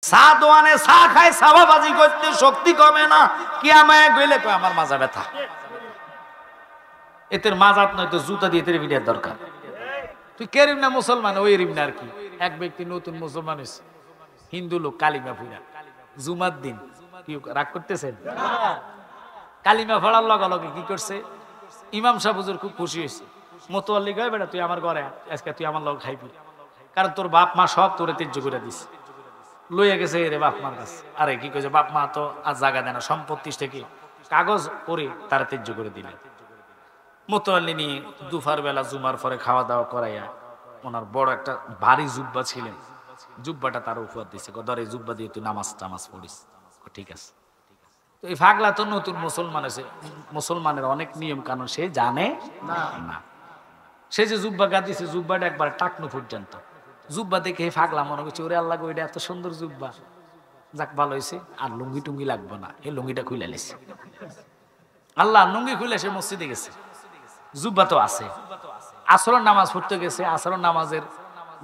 চা দোয়ানে চা খায় সাবাবাজি করতে শক্তি কমে না, কিয়ামায় গইলে কয় আমার মাজা ব্যথা। এদের মাজাত নয়তো জুতা দিয়ে তেরে ভিডিয়ার দরকার। তুই কেরিম না মুসলমান, ওই এরিম না আর কি। এক ব্যক্তি নতুন মুসলমান হয়েছে, হিন্দু লোক, কালিমা ফুরা, জুমার দিন। কি রাগ করতেছেন? কালিমা ফড়ার লগে লগে কি করছে, ইমাম সাহেব হুজুর খুব খুশি হয়েছে। মোতোয়াল্লি কয় বেটা তুই আমার ঘরে আজকে, তুই আমার লগে খাইবি, কারণ তোর বাপ মা সব তোরে ত্যায্য করে দিস। লইয়া গেছে রে বাপ মার কাছে। আরে কি কইছে, বাপ মা তো আর জায়গা দেয় না, সম্পত্তি থেকে কাগজ করে তারা ত্যায্য করে দিলে। মোতোয়াল্লি নিয়ে দুপুর বেলা জুমার পরে খাওয়া দাওয়া করাইয়া, ওনার বড় একটা ভারী জুব্বা ছিলেন, জুব্বাটা তার উপহার দিছে। ধর এই জুব্বা দিয়ে তুই নামাজ টামাজ পড়িস। ঠিক আছে। তো এই ফাগলা তো নতুন মুসলমান আছে, মুসলমানের অনেক নিয়ম কানুন সে জানে না। সে যে জুব্বা গাদিছে, জুব্বাটা একবার টাকনু পর্যন্ত। জুব্বা দেখে ফাগলা মনে করছে ওরে আল্লাহ গো, এটা এত সুন্দর জুব্বা, যাক ভালো হয়েছে, আর লুঙ্গি টুঙ্গি লাগবে না, এই লুঙ্গিটা খুলে নিছে। আল্লাহ লুঙ্গি খুলে সে মসজিদে গেছে, জুব্বা তো আছে। আসরের নামাজ পড়তে গেছে, আসরের নামাজের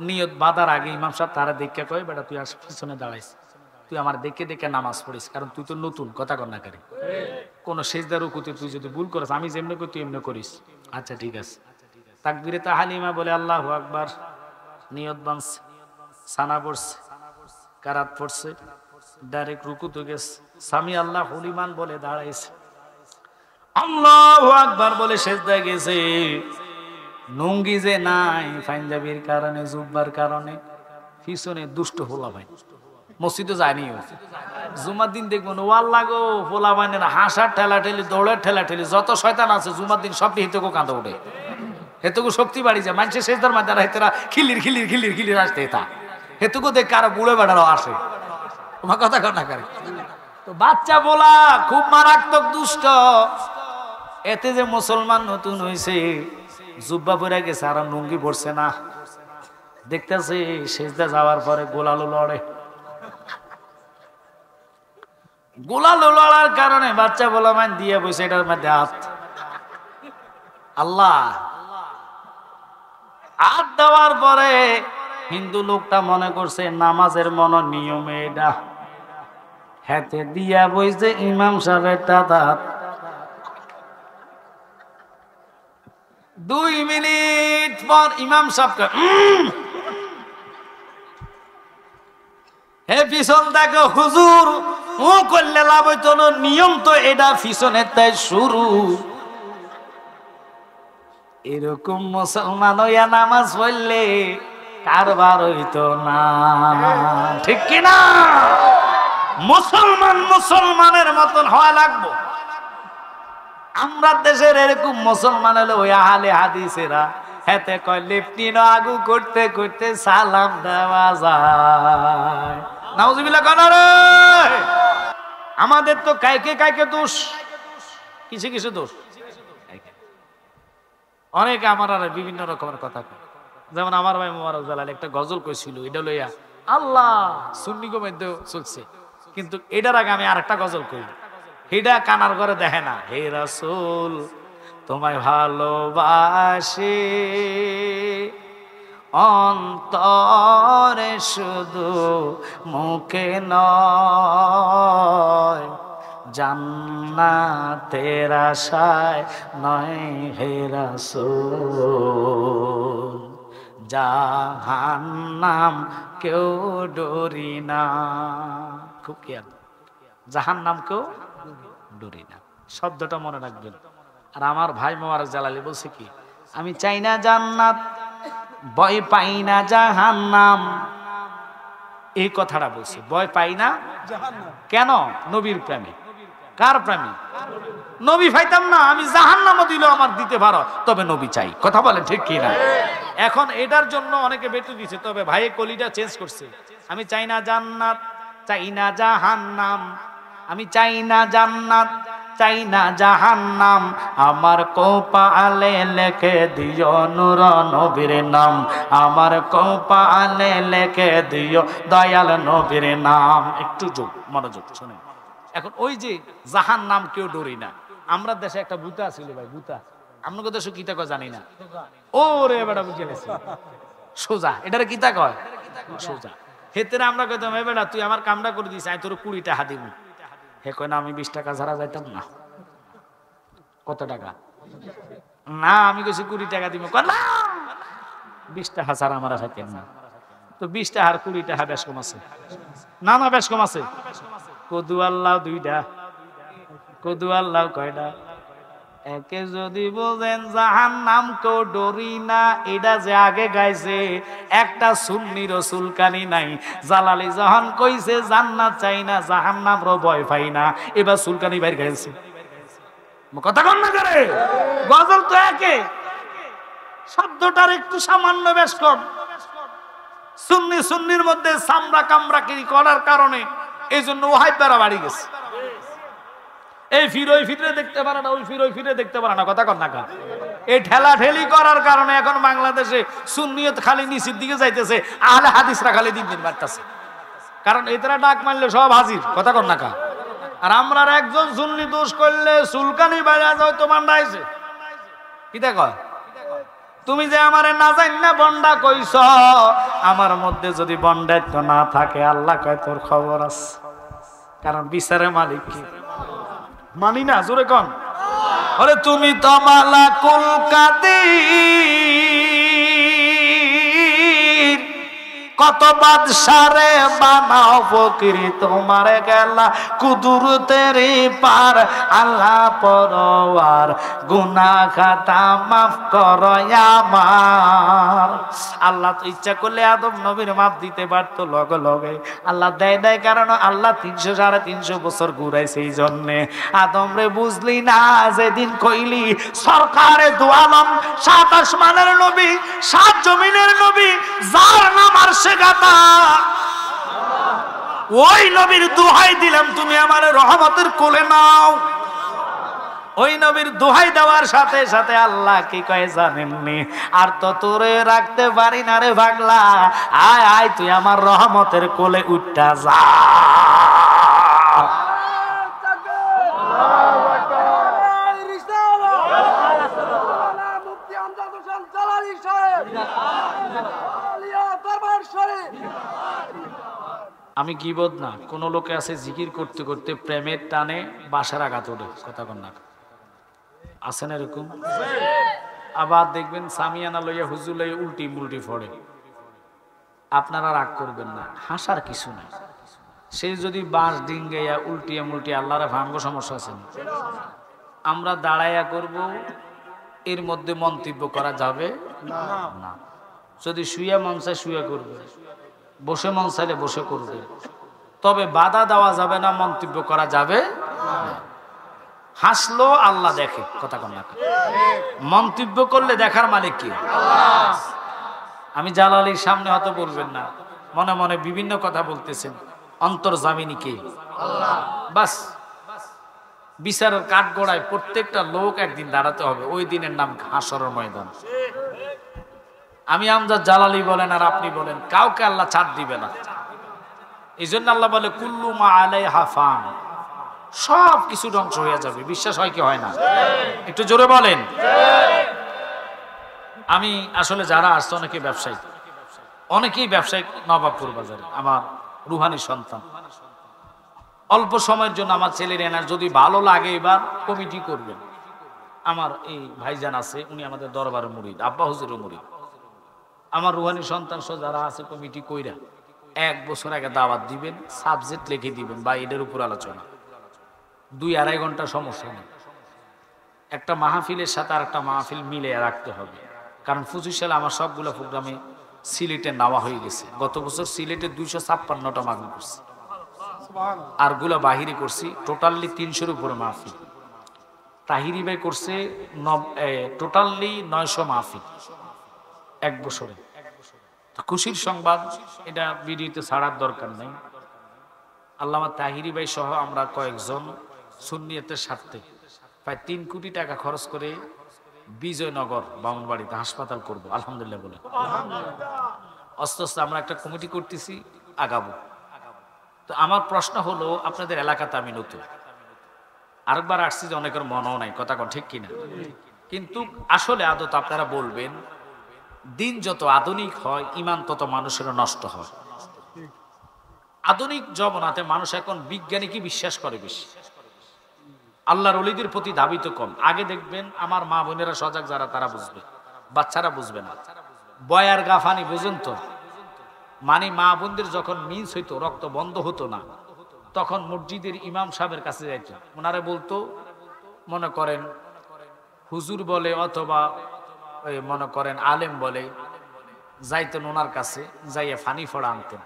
নিয়ত বাঁধার আগে ইমাম সাহেব তারা দেখে কয় বেটা তুই পিছনে দাঁড়াইস, তুই আমার দেখে দেখে নামাজ পড়িস, কারণ তুই তো নতুন, কথা কর না করি। কোন সেজদা রুকুতে তুই যদি ভুল করিস, আমি যেমনি করি তুই এমনি করিস। আচ্ছা ঠিক আছে। তাকবীরে তাহলিমা বলে আল্লাহু আকবার, নিয়ত বানছে, সানা পড়ছে, কারাত পড়ছে, ডাইরেক্ট রুকুতে গেছে, সামি আল্লাহ লিমান বলে দাঁড়াইছে, আল্লাহু আকবার বলে সেজদায় গেছে। লুঙ্গি যে নাই, পাঞ্জাবির কারণে, জুব্বার কারণে পিছনে দুষ্ট হোলা ভাই মসজিদে যায়নি। জুমার দিন দেখবেন ওয়াল লাগো হোলা বাইনের হাসার ঠেলা ঠেলি, দৌড়ের ঠেলা ঠেলি, যত শয়তান আছে জুমার দিন সবটি হেতুকো কাঁদা ওঠে, হেতুকো শক্তি বাড়ি যায়। মানুষের সেজদার মাঝে হেতেরা খিলির খিলির খিলির খিলির আসতে তা হেতুকো দেখ কারো বুড়ে বেড়ারও আসে। তোমার কথা কর না করে। তো বাচ্চা বলা খুব মারাত্মক দুষ্ট। এতে যে মুসলমান নতুন হয়েছে, জুব্বা পরে গেছে আর লুঙ্গি পড়ছে না, দেখতেছে সেজদা যাওয়ার পরে গোলালো লড়ে। গোলালো লড়ার কারণে বাচ্চা বলা মান দিয়ে বসে এটার মধ্যে হাত। আল্লাহ হাত দেওয়ার পরে হিন্দু লোকটা মনে করছে নামাজের মন নিয়মে এটা, হাতে দিয়া বইছে ইমাম সাহেবের দাঁত। 2 মিনিট পর ইমাম সাহেবকে হে পিছন দেখো হুজুর, ও করলে লাভ হইতো না, নিয়ম তো এটা পিছনের তাই শুরু। এরকম মুসলমান হইয়া নামাজ পড়লে কারবার হইতো না, ঠিক কিনা? মুসলমান মুসলমানের মতন হওয়া লাগবো। আমরা দেশের এরকম মুসলমান হলে ওই আহলে হাদিসেরা হেতে কয় লেফটিন আগু করতে করতে সালাম দেওয়া যায়। নাউজুবিল্লাহ কানা রে। আমাদের তো কাইকে কাইকে দোষ, কিছু কিছু দোষ। অনেকে আমার আর বিভিন্ন রকমের কথা কয়। যেমন আমার ভাই মোবারক জালাল একটা গজল কইছিল, এটা লইয়া আল্লাহ সুন্নিগো মধ্যে চলছে, কিন্তু এটার আগে আমি আরেকটা গজল কই, হিডা কানার ঘরে দেখে না। হে রাসূল তোমায় ভালোবাসি অন্তরে শুধু মুখে নয়, জান্নাতের আশায় নয় হে রাসূল, জাহান্নাম কেউ ডরি না। খুব খেয়াল, জাহান্নাম কেউ ডরি না, শব্দটা মনে রাখবেন। আর আমার ভাই মোবারক জালালি বলছে কি, আমি চাই না জান্নাত, ভয় পাই না জাহান্নাম। এই কথাটা বলছে, ভয় পাই না জাহান্নাম। কেন? নবীর প্রেমে। কার প্রেমে? নবী পাইতাম না, আমি জাহান্নামও দিলেও আমার দিতে পারো, তবে নবী চাই। কথা বলেন ঠিক কি না? এখন এটার জন্য অনেকে বেটু দিছে, তবে ভাই কলিটা চেঞ্জ করছে। আমি চাই না জান্নাত, চাই না জাহান্নাম, আমি চাই না জান্নাত, চাই না জাহান্নাম, আমার কপালে লিখে দিও নূর নবীর নাম, আমার কপালে লিখে দিও দয়াল নবীর নাম। একটু যোগ মনোযোগ শুনেন। এখন ওই যে জাহান্নাম কেউ ডরি না, আমরা দেশে একটা ভূতা ছিল ভাই, ভূতা। আপনাকে দেশে কিতা কয় জানি না, ওরে বেটা বুঝে গেছে সোজা, এটারে কিতা কয় সোজা। হেতেরা আমরা কইতাম এ বেটা তুই আমার কামটা করে দিস আমি তোর 20 টাকা দিব। হে কয় না আমি 20 টাকা ছাড়া যাইতাম না। কত টাকা? না আমি কইছি 20 টাকা দিব। কয় না 20 টাকা ছাড়া আমার খাইতেন না। তো 20 টাকা আর 20 টাকা বেশ কম আছে? না না বেশ কম আছে। কদু আল্লাহ 2টা, কদু আল্লাহ কয়টা? একে যদি বোঝেন জাহান্নাম কেউ ডরি না, এটা যে আগে গাইছে একটা সুন্নি রসুল কানি নাই। জালালি যখন কইছে জান্নাত চাই না জাহান্নাম র ভয় পাই না, এবার সুলকানি বাইর গাইছে। কথা কন না করে, গজল তো একে, শব্দটার একটু সামান্য বেশ কম। সুন্নি সুন্নির মধ্যে সামরা কামরাকিরি করার কারণে এই জন্য ওহাই বেড়া বাড়ি গেছে। এই ফিরোই ফিরে দেখতে পারে না, ওই ফিরোই ফিরে দেখতে পারে না। কথা কন না কা? এই ঠেলা ঠেলি করার কারণে এখন বাংলাদেশে সুন্নিয়ত খালি নিচের দিকে যাইতেছে, আহলে হাদিসরা খালি দিন দিন বাড়তেছে। কারণ এটারা ডাক মারলে সব হাজির। কথা কন না কা? আর আমরা একজন সুন্নি দোষ করলে সুলকানি বাইরে যায় তো মান্ডাইছে। কি দেখো তুমি যে আমারে না জান না বন্ডা কইছ, আমার মধ্যে যদি বন্ডাইত্ব না থাকে আল্লাহ কয় তোর খবর আছে। কারণ বিচারের মালিক কি? মানি না, জোরে কন। আরে তুমি তো মালাকুল কাদির, কত বাদশারে বানাও ফকির, তোমারে গেলা কুদরতের পার। আল্লাহ পরওয়ার গুনাহ খাতা মাফ করো আমার। আল্লাহ তো ইচ্ছা করলে আদম নবীর মাফ দিতে পারতো লগে লগে। আল্লাহ দেয় দেয় কারণ আল্লাহ 300-350 বছর ঘুরাইছে। এই জন্যে আদম রে বুঝলি না যেদিন কইলি সরকারে দু আলম, 7 আসমানের নবী 7 জমিনের নবী, যার নাম আর শেখাতা, ওই নবীর দোহাই দিলাম তুমি আমার রহমতের কোলে নাও। ওই নবীর দোহাই দেওয়ার সাথে সাথে আল্লাহ কি কয় জানেননি? আর তো তোরে রাখতে পারি না রে পাগলা, আয় আয় তুই আমার রহমতের কোলে উঠটা যা। আমি গীবত না, কোন লোকে আছে জিকির করতে করতে প্রেমের টানে বাসার আঘাত ওঠে। কথা কন না? আছেন এরকম? আবার দেখবেন সামিয়ানা লইয়া হুজুর লইয়া উল্টি মুল্টি ফড়ে। আপনারা রাগ করবেন না, হাসার কিছু নাই। সে যদি বাঁশ ডিঙ্গাইয়া উল্টিয়া মুল্টি আল্লাহরে ভাঙ্গ সমস্যা আছে না? আমরা দাঁড়াইয়া করব, এর মধ্যে মন্তব্য করা যাবে না। যদি শুয়া মন চায় শুয়া করবে, বসে মন চাইলে বসে করবে, তবে বাধা দেওয়া যাবে না, মন্তব্য করা যাবে না। হাসলো আল্লাহ দেখে। কথা কন না? মন্তব্য করলে দেখার মালিক কি? আমি জালালির সামনে হয়তো বলবেন না, মনে মনে বিভিন্ন কথা বলতেছেন, অন্তর্জামিনী কে? বাস বিচারের কাঠগড়ায় প্রত্যেকটা লোক একদিন দাঁড়াতে হবে। ওই দিনের নাম হাসরের ময়দান। আমি আমজাদ জালালি বলেন আর আপনি বলেন, কাউকে আল্লাহ ছাড় দিবে না। এই জন্য আল্লাহ বলে কুল্লু মা আলাইহা ফান, সব কিছু ধ্বংস হয়ে যাবে। বিশ্বাস হয় কি হয় না? একটু জোরে বলেন। আমি আসলে যারা আসছে অনেকেই ব্যবসায়িক নবাবপুর বাজারে আমার রুহানি সন্তান। অল্প সময়ের জন্য আমার ছেলের এনার যদি ভালো লাগে এবার কমিটি করবেন। আমার এই ভাইজান আছে, উনি আমাদের দরবারের মুরিদ, আব্বা হুজুরের মুরিদ। আমার রুহানি সন্তান সহ যারা আছে কমিটি কইরা 1 বছর আগে দাওয়াত দিবেন, সাবজেক্ট লিখে দিবেন বা এদের উপর আলোচনা। 2-2.5 ঘন্টা সমস্যা নেই। একটা মাহফিলের সাথে আর একটা মাহফিল মিলে রাখতে হবে। কারণ 25 সালে আমার সবগুলো প্রোগ্রামে সিলেটে নেওয়া হয়ে গেছে। গত বছর সিলেটে 256টা মাহফিল করছি, আর গুলা বাহিরে করছি। টোটালি 300-এর উপরে মাহফিল। তাহিরি ভাই করছে টোটালি 900 মাহফিল 1 বছরে। খুশির সংবাদ, এটা ভিডিওতে ছাড়ার দরকার নেই। আল্লামা তাহিরি ভাই সহ আমরা কয়েকজন সুন্নিয়তের স্বার্থে প্রায় 3 কোটি টাকা খরচ করে বিজয়নগর বামুনবাড়িতে হাসপাতাল করব, আলহামদুলিল্লাহ বলে। আস্তে আস্তে আমরা একটা কমিটি করতেছি, আগাবো। তো আমার প্রশ্ন হলো, আপনাদের এলাকাতে আমি নতুন, আরেকবার আসছি যে অনেকের মনও নাই। কথা কোন ঠিক কিনা? কিন্তু আসলে আদত আপনারা বলবেন, দিন যত আধুনিক হয় ইমান তত মানুষের নষ্ট হয়। আধুনিক জমানাতে মানুষ এখন বিজ্ঞানীকে বিশ্বাস করে বেশি, আল্লাহর ওলিদের প্রতি ধাবিত কম। আগে দেখবেন আমার মা বোনেরা সজাগ যারা তারা বুঝবে, বাচ্চারা বুঝবে না। বয়ার গাফানি বুঝেন তো, মানে মা বোনদের যখন মিন্স হইতো, রক্ত বন্ধ হতো না, তখন মসজিদের ইমাম সাহেবের কাছে যাইত, ওনারে বলতো, মনে করেন হুজুর বলে অথবা মনে করেন আলেম বলে, যাইতেন ওনার কাছে, যাইয়া ফানি ফড়া আনতেন।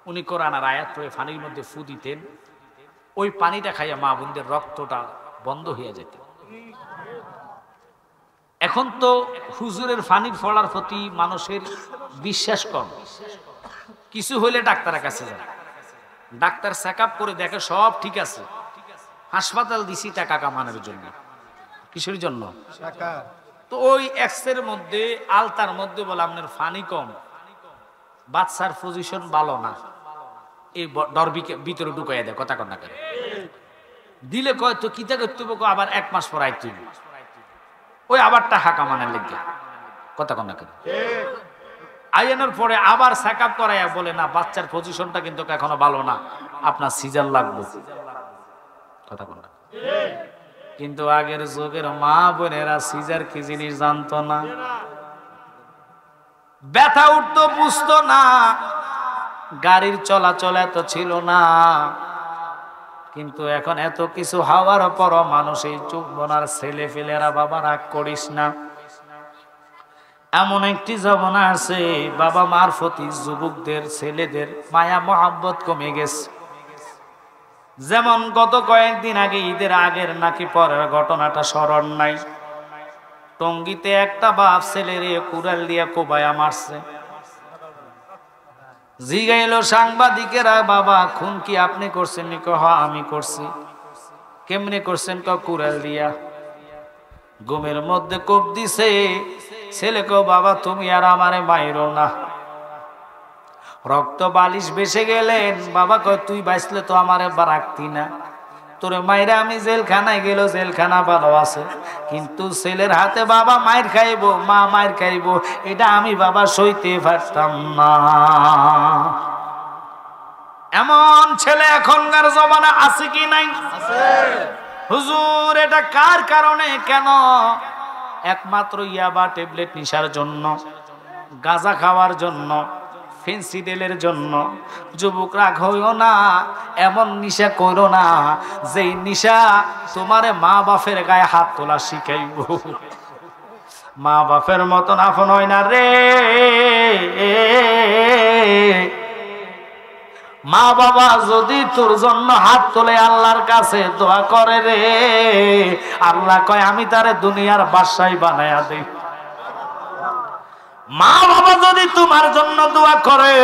উনি কোরআন আর আয়াত পড়ে ফানির মধ্যে ফু দিতেন, ওই পানিটা খাইয়া মা বোনদের রক্তটা বন্ধ হইয়া যেত। এখন তো হুজুরের ফানির ফড়ার প্রতি মানুষের বিশ্বাস কম। কিছু হইলে ডাক্তারের কাছে যায়, ডাক্তার চেক আপ করে দেখে সব ঠিক আছে, হাসপাতাল দিছি টাকা কামানোর জন্য। কিসের জন্য? তো ওই এক্সের মধ্যে আলতার মধ্যে বলে আপনার ফানি কম, বাচ্চার পজিশন ভালো না, এই ডর ভিতরে ঢুকাইয়া দেয়। কথা কন্যা করে দিলে কয় তো কিতা করতে হবে, আবার 1 মাস পর আইতে ওই আবার টাকা কামানোর লেগে। কথা কন্যা করে আইনের পরে আবার চেক আপ করাইয়া বলে না, বাচ্চার পজিশনটা কিন্তু এখনো ভালো না, আপনার সিজার লাগবে। কথা কন্যা। কিন্তু আগের যুগের মা বোনেরা সিজার কি জিনিস জানতো না, ব্যথা উঠতো বুঝতো না, গাড়ির চলাচল এত ছিল না। কিন্তু এখন এত কিছু হওয়ার পর মানুষ এই চুপ বোনার ছেলে ফেলেরা, বাবা রাগ করিস না, এমন একটি জমানা আছে বাবা মার প্রতি যুবকদের ছেলেদের মায়া মহাব্বত কমে গেছে। যেমন গত কয়েকদিন আগে ঈদের আগের নাকি পরের ঘটনাটা স্মরণ নাই, টঙ্গীতে একটা বাপ ছেলেরে কুড়াল দিয়া কোবায়া মারছে। জিগাইলো সাংবাদিকেরা, বাবা খুন কি আপনি করছেন? আমি করছি। কেমনে করছেন? কুড়াল দিয়া। ঘুমের মধ্যে কোপ দিছে। ছেলে কো, বাবা তুমি আর আমারে মাইরো না, রক্ত বালিশ বেসে গেলেন। বাবা কয় তুই বাঁচলে তো আমারে রাখতি না, তোরে মাইরা আমি জেলখানায় গেল, জেলখানা ভালো আছে, কিন্তু ছেলের হাতে বাবা মায়ের খাইবো, মা মায়ের খাইবো, এটা আমি বাবা সইতে পারতাম না। এমন ছেলে এখনকার জমানা আছে কি নাই? হুজুর এটা কার কারণে? কেন? একমাত্র ইয়াবা ট্যাবলেট নিশার জন্য, গাঁজা খাওয়ার জন্য, ফেন্সিডেলের জন্য। যুবকরা হইও না, এমন নিশা করো না যেই নিশা তোমারে মা বাপের গায়ে হাত তোলা শিখাইব। মা বাপের মতন আপন হয় না রে। মা বাবা যদি তোর জন্য হাত তোলে আল্লাহর কাছে দোয়া করে রে, আল্লাহ কয় আমি তারে দুনিয়ার বাদশাহী বানায়া দেই। মা বাবা যদি তোমার জন্য দোয়া করে,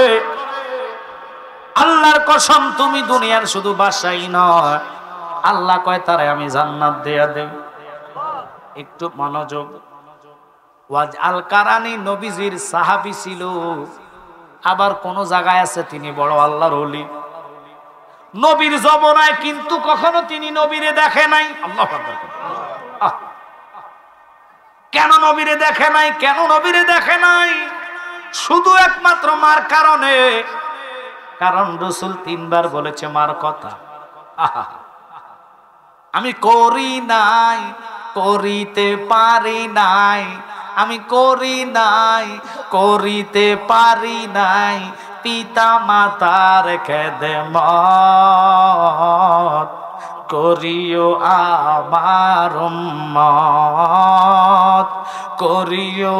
আল্লাহর কসম তুমি দুনিয়ার শুধু বাদশাহী নয়, আল্লাহ কয় তারে আমি জান্নাত দেয়া দেব। একটু মনোযোগ। ওয়াজ আল কারানি নবীজির সাহাবী ছিল, আবার কোন জায়গায় আছে তিনি বড় আল্লাহর ওলি। নবীর জমানায় কিন্তু কখনো তিনি নবীরে দেখে নাই। আল্লাহু আকবার। কেন নবীরে দেখে নাই? কেন নবীরে দেখে নাই? শুধু একমাত্র মার কারণে। কারণ রাসূল 3 বার বলেছে মার কথা। আমি করি নাই, করিতে পারি নাই, আমি করি নাই, করিতে পারি নাই, পিতা মাতার খেদমত করিও আমার উম্মত, করিও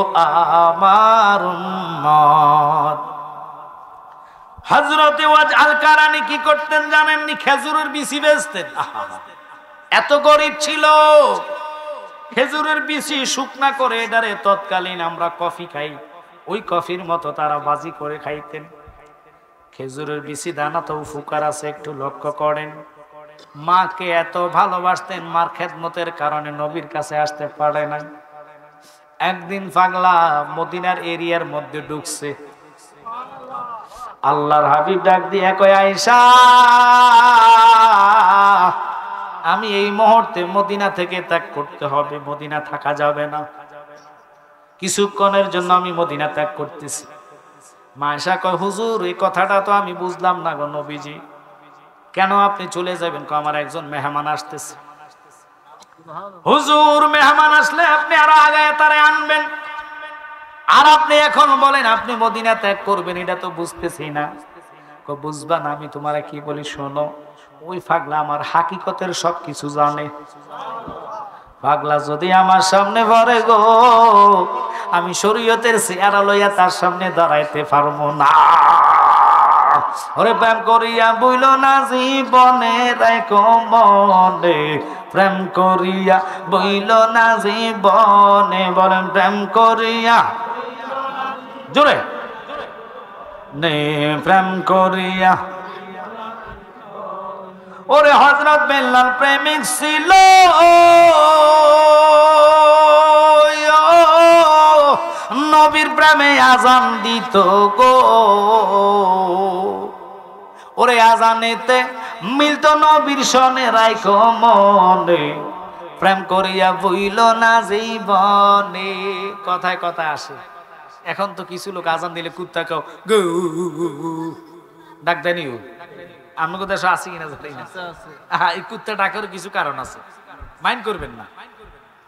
আমার উম্মত। হযরতে ওয়াজ আল কারানি কি করতেন জানেননি? খেজুরের বিচি বেচতেন। এত গরিব ছিল, খেজুরের বিচি শুকনা করে এটারে তৎকালীন আমরা কফি খাই, ওই কফির মতো তারা বাজি করে খাইতেন। খেজুরের বিচি দানা তো উপকার আছে, একটু লক্ষ্য করেন। মাকে এত ভালোবাসতেন, মার খেদমতের কারণে নবীর কাছে আসতে পারে না। একদিন পাগলা মদিনার এরিয়ার মধ্যে ঢুকছে। আল্লাহর হাবিব ডাক দিয়ে কয়, আয়েশা আমি এই মুহূর্তে মদিনা থেকে ত্যাগ করতে হবে, মদিনা থাকা যাবে না, কিছুক্ষণের জন্য আমি মদিনা ত্যাগ করতেছি। মা আয়েশা কয় হুজুর এই কথাটা তো আমি বুঝলাম না গো নবীজি, কেন আপনি চলে যাবেন? আমার একজন মেহমান আসতেছে। হুজুর মেহমান আসলে আপনি আরো আগায় তারে আনবেন, আর আপনি এখন বলেন আপনি মদিনা ত্যাগ করবেন, এটা তো বুঝতেছি না। বুঝবা না, আমি তোমারে কি বলি শোনো, ওই পাগলা আমার হাকিকতের সবকিছু জানে। পাগলা যদি আমার সামনে পড়ে গো, আমি শরীয়তের চেহারা লইয়া তার সামনে দাঁড়াইতে পারবো না। ওরে প্রেম করিয়া বইল না জীবনে রাখো মনে, প্রেম করিয়া বইল না জীবনে, বলেন প্রেম করিয়া জোরে নে প্রেম করিয়া। ওরে হযরত বেলাল প্রেমিক ছিল, নবীর প্রেমে আজান দিত গো। ওরে আজানেতে মিলত নবীর সনে রাইখো মনে, প্রেম করিয়া বইল না জীবনে। কথায় কথায় আসে। এখন তো কিছু লোক আজান দিলে কুত্তা কেউ গু ডাক দেনিও, আপনার দেশে আছে কিনা জানি না। এই কুত্তা ডাকের কিছু কারণ আছে, মাইন্ড করবেন না।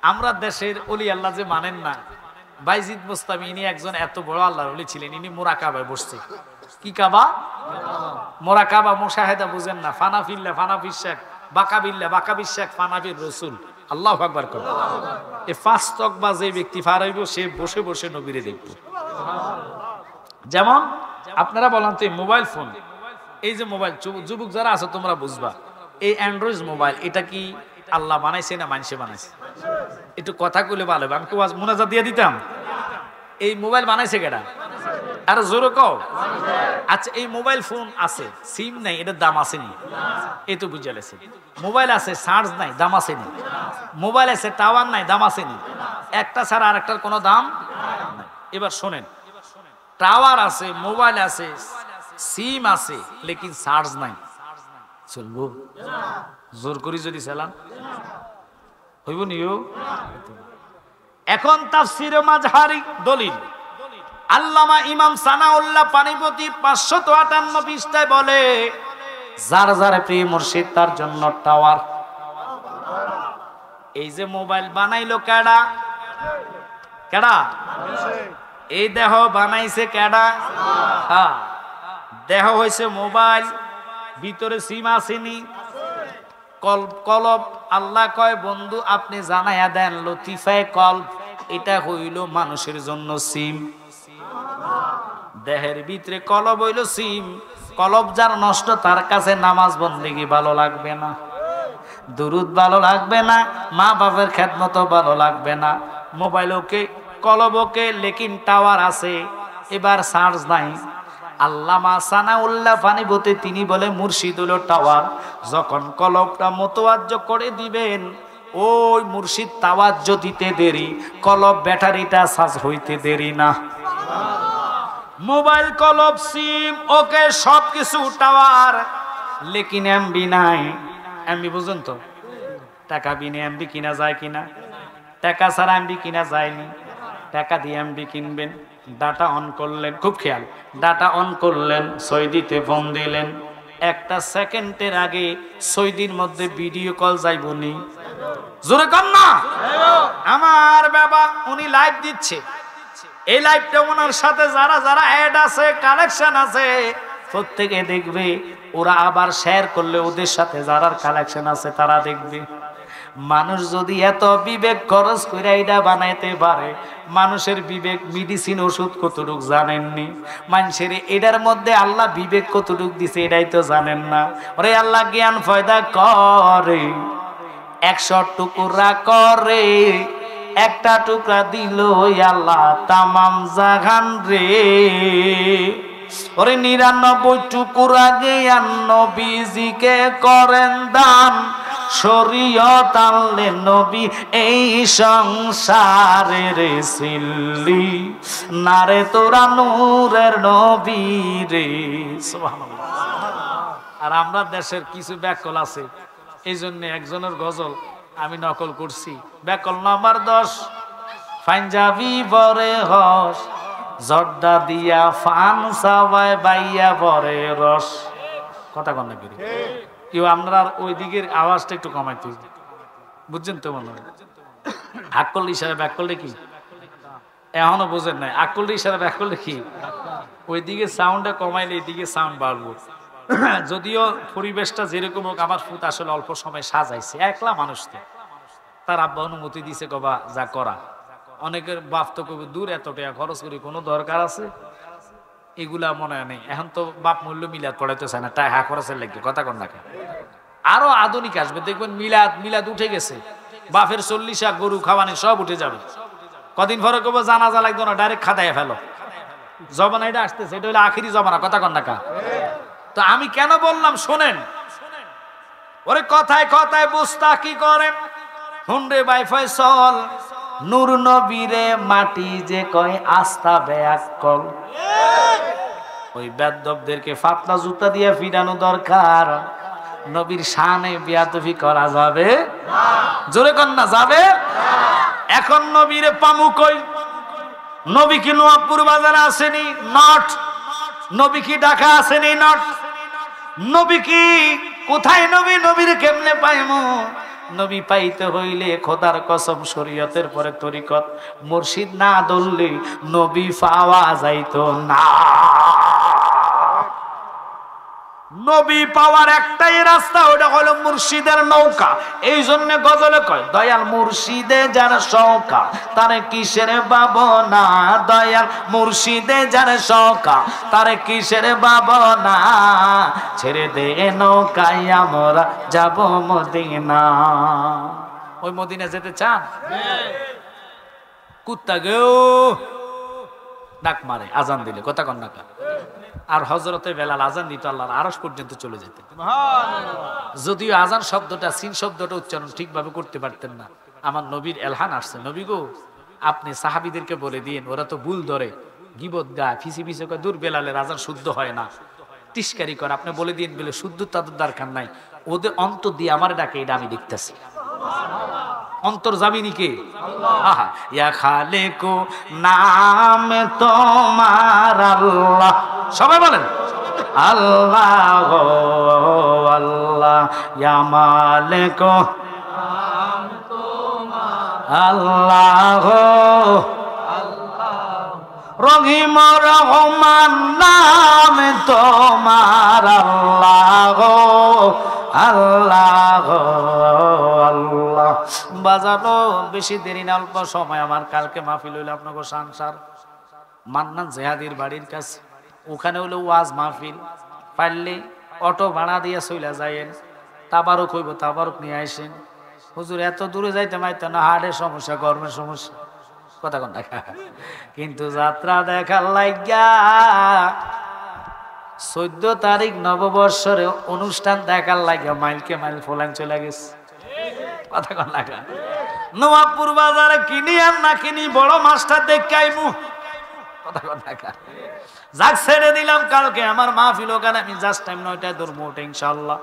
আমরা দেশের অলি আল্লাহ যে মানেন না, বাইজিদ মুস্তামি ইনি একজন এত বড় আল্লাহর ওলি ছিলেন, ইনি মোরাকাবায় বসছে। কি কাবা? মোরাকাবা, মুশাহেদা বুঝেন না? ফানাফিল্লা ফানাফির শেখ, বাকাবিল্লা বাকাবির শেখ, ফানাফির রসুল। আল্লাহু আকবার করে। এই পাঁচ তকবা যে ব্যক্তি ফারাইব, সে বসে বসে নবীরে দেখব। যেমন আপনারা বলেন তো মোবাইল ফোন, এই যে মোবাইল, যুবক যারা আছে তোমরা বুঝবা, এই অ্যান্ড্রয়েড মোবাইল এটা কি আল্লাহ বানাইছে না মানুষে বানাইছে? একটু কথা কইলে ভালো হবে, আমি তো মোনাজাত দিয়ে দিতাম। এই মোবাইল বানাইছে কেডা? আর জোরে কও। আচ্ছা এই মোবাইল ফোন আছে, সিম নাই, এটার দাম আসেনি? এই তো বুঝে গেছে। মোবাইল আছে, চার্জ নাই, দাম আসেনি? মোবাইল আছে, টাওয়ার নাই, দাম আসেনি? একটা ছাড়া আরেকটার কোনো দাম নাই। এবার শোনেন, টাওয়ার আছে, মোবাইল আছে, সিম আছে, লেকিন চার্জ নাই, চলবো? জোর করি যদি চালান হইব নিও। এখন তাফসীরে মাযহারি দলিল আল্লামা ইমাম সানাউল্লাহ পানিপতি 558 পৃষ্ঠায় বলে, যার যার প্রিয় মুর্শিদ তার জন্য টাওয়ার। এই যে মোবাইল বানাইলো কেডা? কেডা? এই দেহ বানাইছে কেডা? হ্যাঁ, দেহ হইছে মোবাইল, ভিতরে সিম আসেনি, কলব। আল্লাহ কয় বন্ধু আপনি জানাইয়া দেন লতিফায়ে কলব, এটা হইল মানুষের জন্য সিম। দেহের ভিতরে কলব হইল সিম। কলব যার নষ্ট, তার কাছে নামাজ বন্দেগী ভালো লাগবে না, দুরুদ ভালো লাগবে না, মা বাপের খেদমত ভালো লাগবে না। মোবাইল ওকে, কলব ওকে, লেকিন টাওয়ার আছে, এবার চার্জ নাই। আল্লামা সানাউল্লাহ পানিপতি তিনি বলে মুর্শিদ হলো টাওয়ার। যখন কলবটা মোতওয়াজ্জ করে দিবেন, ওই মুর্শিদ তাওয়াজ্জ দিতে দেরি, কলব ব্যাটারিটা চার্জ হইতে দেরি না। মোবাইল, কলব, সিম ওকে সবকিছু টাওয়ার, লেকিন এমবি নাই। এমবি বুঝুন তো, টাকা বিনে এমবি কিনা যায় কিনা? টাকা ছাড়া এমবি কিনা যায়নি। টাকা দিয়ে এমবি কিনবেন, ডাটা অন করলেন, খুব খেয়াল, ডাটা অন করলেন, সৌদিতে ফোন দিলেন, একটা সেকেন্ডের আগে সৌদির মধ্যে ভিডিও কল যাইবনি? জোরে কর না। আমার বাবা উনি লাইভ দিচ্ছে, এই লাইভটা ওনার সাথে যারা যারা অ্যাড আছে, কালেকশন আছে, প্রত্যেকে দেখবে। ওরা আবার শেয়ার করলে ওদের সাথে যারা কালেকশন আছে তারা দেখবে। মানুষ যদি এত বিবেক খরচ করে এটা বানাইতে পারে, মানুষের বিবেক মেডিসিন ওষুধ কতটুক জানেননি? মানুষের এটার মধ্যে আল্লাহ বিবেক কতটুক দিছে এটাই তো জানেন না। ওরে আল্লাহ জ্ঞান ফয়দা করে, 100 টুকরা করে, একটা টুকরা দিল আল্লাহ তামাম জাহান রে। ওরে 99 টুকরা জ্ঞান নবীজিকে করেন দান, শরীয়ত আনলেন নবী এই সংসারের সিল্লি, নারে তোরা নূরের নবী রে। সুবহানাল্লাহ। আর আমরা দেশের কিছু ব্যাকল আছে, এই জন্য একজনের গজল আমি নকল করছি। ব্যাকল নাম্বার 10, পাঞ্জাবি বরে হস, জর্দা দিয়া ফান সাবায় বাইয়া পরে রস। কথা কন না কি কেউ? আপনারা ওই দিকের আওয়াজটা একটু কমাইতে হবে, বুঝছেন তো? মনে হয় আকল ইশারা ব্যাক করলে কি এখনো বোঝেন নাই? আকল ইশারা ব্যাক করলে কি ওইদিকে সাউন্ডটা কমাইলে এইদিকে সাউন্ড বাড়বো। যদিও পরিবেশটা যেরকম হোক, আমার ফুত আসলে অল্প সময় সাজাইছে, একলা মানুষ তো, তার আব্বা অনুমতি দিছে কবা যা করা। অনেকের বাপ তো কবে দূর এত টাকা খরচ করি কোনো দরকার আছে? এগুলা মনে হয় নেই। এখন তো বাপ মূল্য মিলাদ পড়াইতে চায় না, টাকা খরচের লাগে। কথা কন না কেন? আরো আধুনিক আসবে, দেখবেন মিলাদ মিলাদ উঠে গেছে, বাপের 40 গরু খাওয়ানি সব উঠে যাবে। কদিন পরে কব জানাজা লাগতো না, ডাইরেক্ট খাদায় ফেলো। জমানা এটা আসতেছে, এটা হলো আখিরি জমানা। কথা কন না কা? তো আমি কেন বললাম শোনেন, ওরে কথায় কথায় বুঝতা কি করেন হুন্ডে বাই ফয়সল, নূর নবীরে মাটি যে কয় আস্থা বেয়াক্কল। ওই বেদবদেরকে ফাতলা জুতা দিয়ে ফিরানো দরকার। নবীর শানে বিয়াদবি করা যাবে না। জোরে কন না যাবে না। এখন নবীরে পামু কই? নবী কি নোয়াবপুর বাজারে আসেনি? নট। নবী কি ঢাকা আসেনি? নট। নবী কি কোথায়? নবী নবীর কেমনে পাইমু? নবী পাইতে হইলে খোদার কসম শরীয়তের পরে তরিকত মুর্শিদ না ধরলে নবী পাওয়া যাইতো না। নবী পাওয়ার একটাই রাস্তা, ওটা হলো মুর্শিদের নৌকা। এই জন্য গজলে কয় দয়াল মুর্শিদে যার সৌকা তারে কিসের ভাবনা, দয়াল মুর্শিদে যার সৌকা তারে কিসের ভাবনা, ছেড়ে দে নৌকায় আমরা যাব মদিনা। ওই মদিনা যেতে চান? কুত্তা গেও ডাক মারে আজান দিলে। কথা কন না কা? আর হযরতে বেলাল আজান দিত আল্লাহর আরশ পর্যন্ত চলে যেতেন। যদিও আজান শব্দটা সিন শব্দটা উচ্চারণ ঠিকভাবে করতে পারতেন না। আমার নবীর এলহান আসছে, নবী গো আপনি সাহাবীদেরকে বলে দিন, ওরা তো ভুল ধরে, গীবত গায়, ফিসি ফিসি করে, দূর বেলালের আজান শুদ্ধ হয় না, টিস্কারি করে, আপনি বলে দিন বলে শুদ্ধ তাদের দরকার নাই, ওদের অন্তর দিয়ে আমার ডাকে, এটা আমি দেখতেছি। অন্তর জামিনী কে? আল্লাহ। ইয়া খালিকু নাম তোমার আল্লাহ। সবাই বলেন আল্লাহ আল্লাহ। ইয়া মালিক নাম তোমার আল্লাহ আল্লাহ। রহিম রহমান নাম তোমার আল্লাহ আল্লাহ আল্লাহ। বাজানো বেশি দেরি না, অল্প সময়। আমার কালকে মাহফিল হইল আপনাকে সানসার মান্নান জেহাদির বাড়ির কাছে, ওখানে হলো ওয়াজ মাহফিল। পারলে অটো ভাড়া দিয়ে চইলা যাইয়েন, তাবারক হইব, তাবারক নিয়ে আসেন। হুজুর এত দূরে যাইতে মাইতে না, হাড়ের সমস্যা, গরমের সমস্যা। কথা কন দেখা। কিন্তু যাত্রা দেখার লাগিয়া 14 তারিখ নববর্ষরে অনুষ্ঠান দেখার লাগিয়া মাইলকে মাইল ফোলান চলে গেছে। কথা কন লাগা। নোয়াবপুর বাজারে কিনি আর না কিনি বড় মাছটা দেখে আইমু। কথা কন লাগা। যাক ছেড়ে দিলাম, কালকে আমার মাহফিল, ওখানে আমি জাস্ট টাইম 9টায় ধরবো ওটা ইনশাআল্লাহ।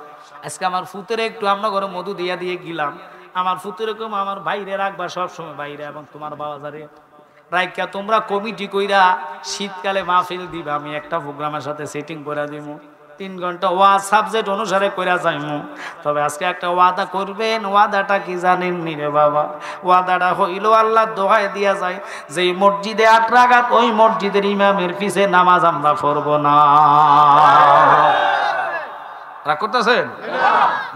আজকে আমার ফুতের একটু আমরা ঘরে মধু দিয়ে গেলাম। আমার ফুতের এরকম আমার বাইরে রাখবা সবসময় বাইরে, এবং তোমার বাজারে রাইকা তোমরা কমিটি কইরা শীতকালে মাহফিল দিবা। আমি একটা প্রোগ্রামের সাথে সেটিং করে দিব, 3 ঘন্টা ওয়াজ সাবজেক্ট অনুসারে কইরা যাইমু। তবে আজকে একটা ওয়াদা করবেন। ওয়াদাটা কি জানেন নি রে বাবা? ওয়াদাটা হইল আল্লাহ দোহাই দিয়া যায়, যে মসজিদে 8 রাকাত ওই মসজিদের ইমামের পিছে নামাজ আমরা পড়ব না। রাগ করতেছেন?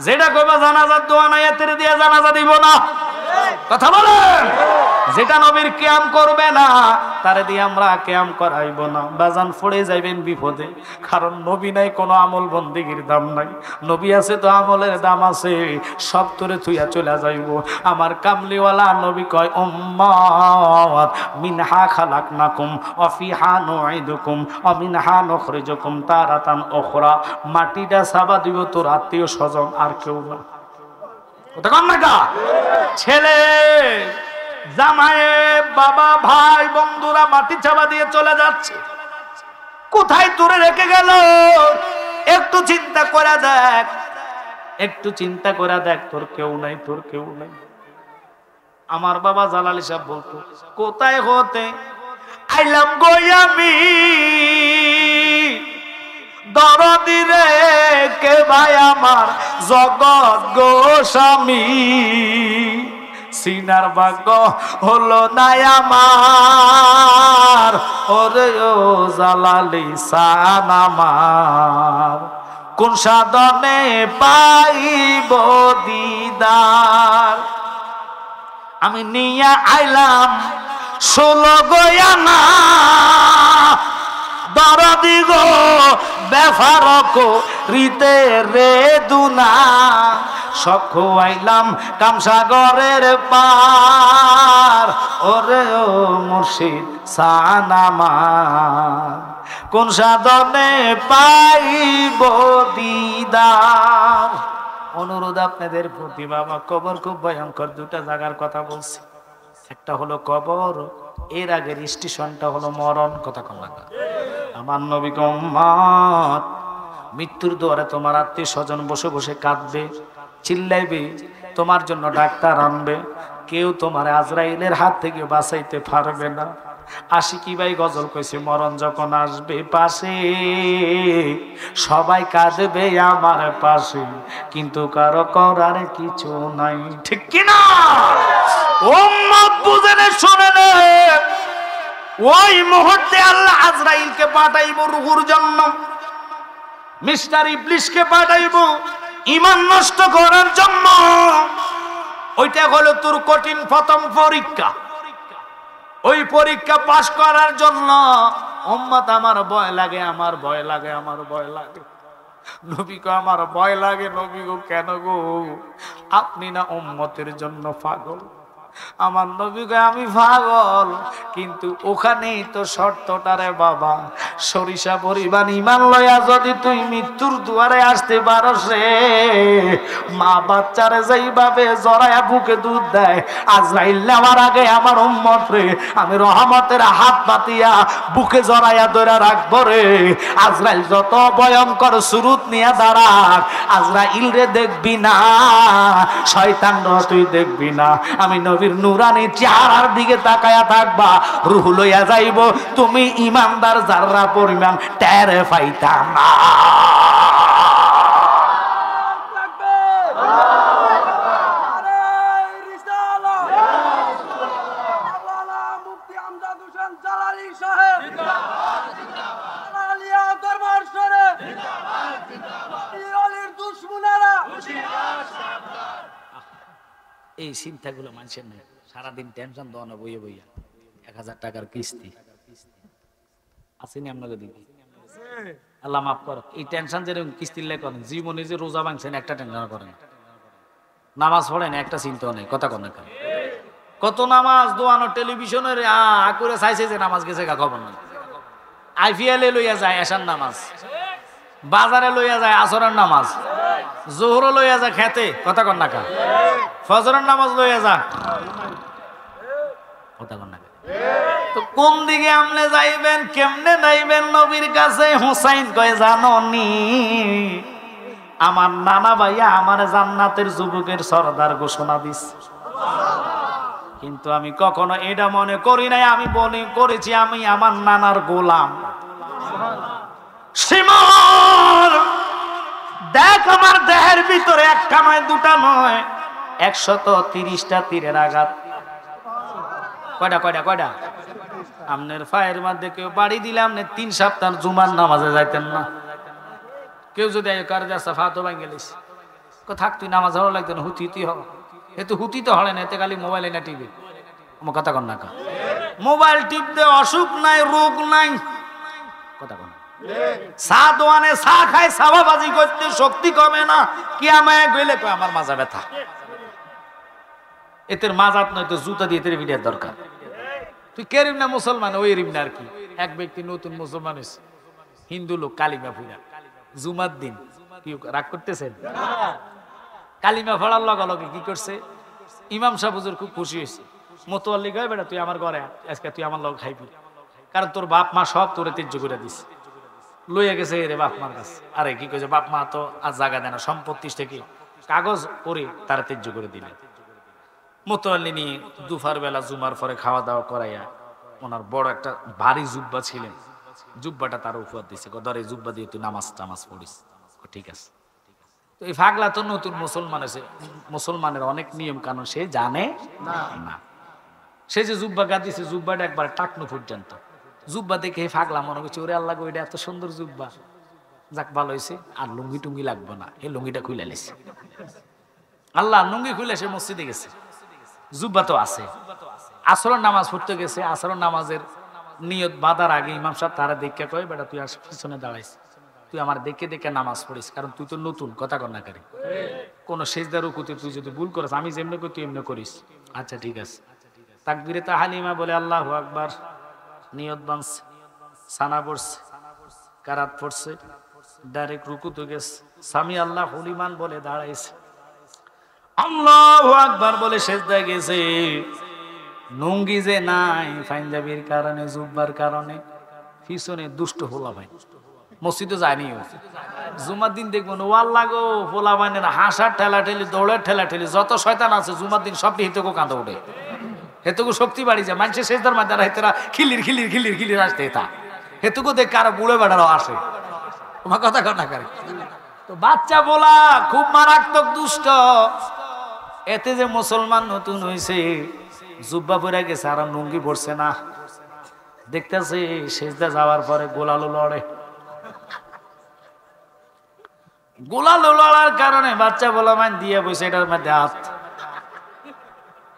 যেটা কইবা জানাজার দোয়া নাই এতের দিয়ে জানাজা দিব না। কথা বলেন। যেটা নবীর কিয়াম করবে না তারে দিয়ে আমরা কিয়াম করাইব না। বাজান পড়ে যাইবেন বিপদে, কারণ নবী নাই কোনো আমল বন্দেগীর দাম নাই, নবী আছে তো আমলের দাম আছে। সব তোরে থুইয়া চলে যাইব। আমার কামলিওয়ালা নবী কয় উম্মত মিনহা খালাকনাকুম ওয়া ফিহা নুঈদুকুম ওয়া মিনহা নুখরিজুকুম তারাতান উখরা। মাটিটা সাবা দিব তোর আত্মীয় স্বজন, আর কেউ না। কথা কম না কা? ছেলে জামায়ে বাবা ভাই বন্ধুরা মাটি চাপা দিয়ে চলে যাচ্ছে, কোথায় তোরে রেখে গেল? একটু চিন্তা করে দেখ, একটু চিন্তা করে দেখ, তোর কেউ নাই, তোর কেউ নাই। আমার বাবা জালালি সাহেব বলতো, কোথায় হতে আইলাম গই আমি দরদি রে কে ভাই আমার জগৎ গোস্বামী সিনার ভাগ্য হলো নাই আমার ওরে ও জালালি সান আমার কোন সাধনে পাইব দিদার আমি নিয়া আইলাম 16 গয়ানা দরদি গো বেফারক রীতে রে দুনা সব খোয়াইলাম কামসাগরের পার ওরে ও মুর্শিদ সানামার কোন সাধনে পাইব দিদার। অনুরোধ আপনাদের প্রতি বাবা, কবর খুব ভয়ঙ্কর। দুটা জায়গার কথা বলছি, একটা হলো কবর, এর আগের স্টেশনটা হলো মরণ। কথা কম লাগা আমার নবী উম্মত, মৃত্যুর দুয়ারে তোমার আত্মীয় স্বজন বসে বসে কাঁদবে, চিল্লাইবে, তোমার জন্য ডাক্তার আনবে, কেউ তোমার আজরাইলের হাত থেকে বাঁচাইতে পারবে না। আশিকি ভাই গজল কইছে, মরণ যখন আসবে পাশে সবাই কাঁদবে আমার পাশে, কিন্তু কারো করার কিছু নাই। ঠিক কিনা? উম্মত বুঝেনে শোনেন, ওই মুহূর্তে আল্লাহ আজরাইলকে পাঠাইব রূহুর জন্য, মিস্টার ইবলিসকে পাঠাইব ঈমান নষ্ট করার জন্য। ওইটা হলো তোর কঠিন প্রথম পরীক্ষা। ওই পরীক্ষা পাস করার জন্য উম্মত আমার ভয় লাগে, আমার ভয় লাগে, আমার ভয় লাগে। নবী গো আমার ভয় লাগে। নবী গো কেন গো? আপনি না উম্মতের জন্য পাগল। আমার নবী গো আমি পাগল, কিন্তু ওখানেই তো শর্তটারে বাবা, সরিষা পরিমাণ ঈমান লয়া যদি তুই মৃত্যুর দুয়ারে আসতে পারস রে, মা বাচ্চারে যেইভাবে জড়ায়া বুকে দুধ দেয়, আজরাইল নেওয়ার আগে আমার উম্মত রে আমি রহমতের হাত পাতিয়া বুকে জড়ায়া ধরে রাখবো রে। আজরাইল যত ভয়ঙ্কর সুরুত নিয়ে দাঁড়াক, আজরাইল রে দেখবি না, শয়তান তুই দেখবি না, আমি নবীর নুরানি চেহারার দিকে তাকায়া থাকবা, রূহ লইয়া যাইব, তুমি ইমানদার যারা পরিমাণ টের পাইতা না। এই চিন্তাগুলো মানুষের নেই, সারাদিন টেনশন দেওয়া না, বইয়ে বইয়া 1000 টাকার কিস্তি আসেনি আপনাকে দিকে, আল্লাহ মাফ করো। এই টেনশন যেরকম কিস্তির লেগে করেন, জীবনে যে রোজা ভাঙছেন একটা টেনশন করেন, নামাজ পড়েন একটা চিন্তা নেই। কথা কন না, কত নামাজ দোয়ানো টেলিভিশনের করে চাইছে যে নামাজ গেছে গা খবর নাই। আইপিএল লইয়া যায় এশার নামাজ, বাজারে লইয়া যায় আসরের নামাজ, জোহর লইয়া যায় খেতে। কথা কন না, ফজরের নামাজ লইয়া যা। কথা কন না, তো কোন দিকে আমলে যাইবেন, কেমনে যাইবেন নবীর কাছে? হুসাইন কয় জাননি, আমার নানা ভাইয়া আমার জান্নাতের যুবকের সরদার ঘোষণা দিস, কিন্তু আমি কখনো এটা মনে করি নাই, আমি মনে করেছি আমি আমার নানার গোলাম। শিমর দেখ, আমার দেহের ভিতরে একটা নয় দুটা নয় 130টা তীরের আঘাত। কয়টা কয়টা কয়টা? আপনার পায়ের মধ্যে কেউ বাড়ি দিলাম না, 3 সপ্তাহ জুমার নামাজে যাইতেন না। কেউ যদি কার যাচ্ছে ফাতো ভাঙে গেলিস, থাক তুই নামাজ হওয়া লাগতো না, হুতি হওয়া, এতে হুতি তো হলে না, এতে খালি মোবাইলে না টিভি। আমার কথা কন না, মোবাইল টিপতে অসুখ নাই, রোগ নাই। কথা কন, চা দোয়ানে চা খায়, সাবাবাজি করতে শক্তি কমে না, কি আমায় গেলে আমার মাজা ব্যথা। এতের মাজাত নয় তো জুতা দিয়ে তেরে ভিডিওর দরকার। তুই কেরিম না মুসলমান, ওই রিম না আর কি। এক ব্যক্তি নতুন মুসলমান হয়েছে, হিন্দু লোক, কালিমা ফুরা, জুমার দিন। কি রাগ করতেছেন? কালিমা ফোড়ার লগে লগে কি করছে, ইমাম সাহেব হুজুর খুব খুশি হয়েছে। মোতোয়াল্লি গায়ে বেটা তুই আমার ঘরে আজকে, তুই আমার লগে খাইবি, কারণ তোর বাপ মা সব তোরে তেজ্য করে দিছে, লইয়া গেছে রে বাপ মার কাছে। আরে কি কইছে, বাপ মা তো আর জায়গা দেয় না, সম্পত্তি থেকে কাগজ করে তারা তেজ্য করে দিলে। মোতোয়াল্লি নিয়ে দুপুর বেলা জুমার পরে খাওয়া দাওয়া করাইয়া ওনার বড় একটা ভারী জুব্বা ছিলেন, জুব্বাটা তার উপহার দিছে, ধর এই জুব্বা দিয়ে তুই নামাজ টামাজ পড়িস। ঠিক আছে। তো এই পাগলা তো নতুন মুসলমান আছে, মুসলমানের অনেক নিয়ম কানুন সে জানে না। সে যে জুব্বা গাদিছে, জুব্বাটা একবার টাকনো পর্যন্ত, জুব্বা দেখে পাগলা মনে করছে ওরে আল্লাহ গো এটা এত সুন্দর জুব্বা, যাক ভালো হয়েছে, আর লুঙ্গি টুঙ্গি লাগবে না, এই লুঙ্গিটা খুলে নিছে। আল্লাহ লুঙ্গি খুলে সে মসজিদে গেছে, জুব্বা তো আছে। আসরের নামাজ পড়তে গেছে, আসরের নামাজের নিয়ত বাঁধার আগে ইমাম সাহেব তারা দেখে কয় বেটা তুই আর পিছনে দাঁড়াইস, তুই আমার দেখে দেখে নামাজ পড়িস, কারণ তুই তো নতুন কথা কন্যাকারী, কোন সেজদা রুকুতে তুই যদি ভুল করিস আমি যেমনি করি তুই এমনি করিস। আচ্ছা ঠিক আছে। তাকবীরে তাহলিমা বলে আল্লাহু আকবার, নিয়ত বানছে, সানা পড়ছে, কারাত পড়ছে, ডাইরেক্ট রুকুতে গেছে, সামি আল্লাহু লিমান বলে দাঁড়াইছে, আল্লাহু আকবার বলে সেজদায় গেছে। লুঙ্গি যে নাই পাঞ্জাবির কারণে, জুব্বার কারণে পিছনে দুষ্ট হোলা ভাই মসজিদে যায়নি। জুমার দিন দেখবো ওয়াল্লা গো হোলা ভাইনের হাসার ঠেলা ঠেলি, দৌড়ের ঠেলা ঠেলি, যত শয়তান আছে জুমার দিন সবটি হেতকো কাঁদা উঠে, হেতকো শক্তি বাড়ি যায়, মানুষের শেষদার মাঝে হেতেরা খিলির খিলির খিলির খিলির আসতে হেতা, হেতকো দেখে আরো বুড়ে বেড়ারও আসে। তোমার কথা কর না করে। তো বাচ্চা বলা খুব মারাত্মক দুষ্ট, এতে যে মুসলমান নতুন হয়েছে, জুব্বা পরে গেছে আর লুঙ্গি পড়ছে না, দেখতেছে সেজদা যাওয়ার পরে গোলালো লড়ে, গোলালো লড়ার কারণে বাচ্চা বলা মান দিয়ে বসে এটার মধ্যে হাত,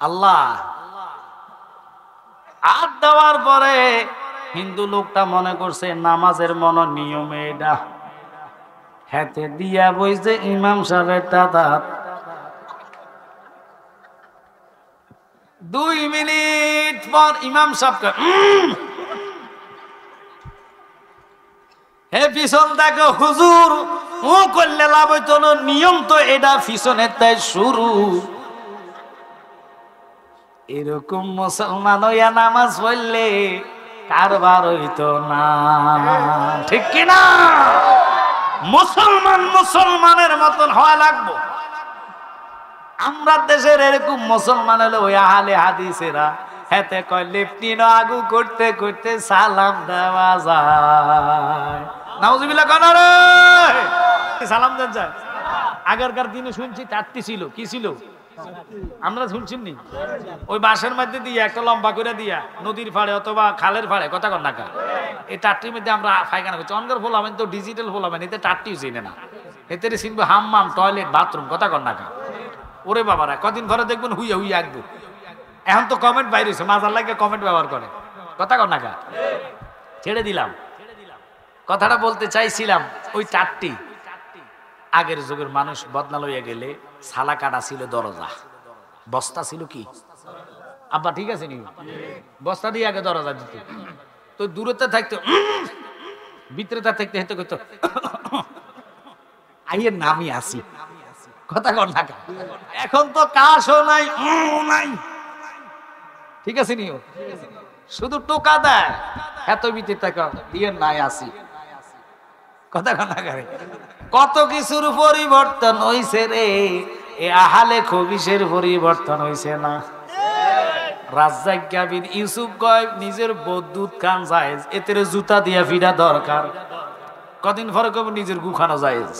আল্লাহ হাত দেওয়ার পরে হিন্দু লোকটা মনে করছে নামাজের মন নিয়মে এটা, হাতে দিয়া বইছে ইমাম সাহেবের দাদা। 2 মিনিট পর ইমাম সাহেবকে হে পিছন দেখো হুজুর, ও করলে লাভ হইতো না, নিয়ম তো এটা পিছনের তাই শুরু। এরকম মুসলমান হইয়া নামাজ পড়লে কারবার হইতো না, ঠিক কিনা? মুসলমান মুসলমানের মতন হওয়া লাগবো। আমরা দেশের এরকম মুসলমান হলে ওই আহলে হাদিসেরা হেতে কয় লেফটিন আগু করতে করতে সালাম দেওয়া যায়। নাউজুবিল্লাহ কানা রে, সালাম দেন যায়। আগেরকার দিনে শুনছি টাট্টি ছিল, কি ছিল আমরা শুনছি নি, ওই বাঁশের মধ্যে দিয়ে একটা লম্বা করে দিয়া নদীর ফাড়ে অথবা খালের ফাড়ে, কথা কর না কা, এই টাট্টির মধ্যে আমরা পায়খানা করছি। অনগর ফোলাবেন তো ডিজিটাল ফোলাবেন, এতে টাট্টিও চিনে না, এতে চিনবে হাম্মাম, টয়লেট, বাথরুম, কথা কর না কা। ওরে বাবারা কদিন ঘরে দেখবেন হুইয়া হুইয়া আঁকবো। এখন তো কমেন্ট বাইরে হয়েছে, মাজার লাগে কমেন্ট ব্যবহার করে, কথা কর না কা। ছেড়ে দিলাম, কথাটা বলতে চাইছিলাম ওই টাট্টি। আগের যুগের মানুষ বদনা লইয়া গেলে ছালা কাটা ছিল দরজা, বস্তা ছিল কি আব্বা ঠিক আছে নি, বস্তা দিয়ে আগে দরজা দিত। তো দূরত্বে থাকতো, ভিতরে থাকতে হেতে করতো আইয়ের নামই আসি, কথা কর না। এখন তো কাশও নাই, নাই, ঠিক আছে নি, শুধু টোকা দেয়, এত ভিতরে থাকা দিয়ে নাই আসি, কথা কর না। কত কিছুর পরিবর্তন হইছে রে, এ আহালে খবিসের পরিবর্তন হইছে না। রাজ্জাক কাবির ইউসুফ কয় নিজের বদ্যুৎ খান জায়েজ, এতে জুতা দিয়া ফিরা দরকার। কদিন পরে কবে নিজের গুখানো জায়েজ।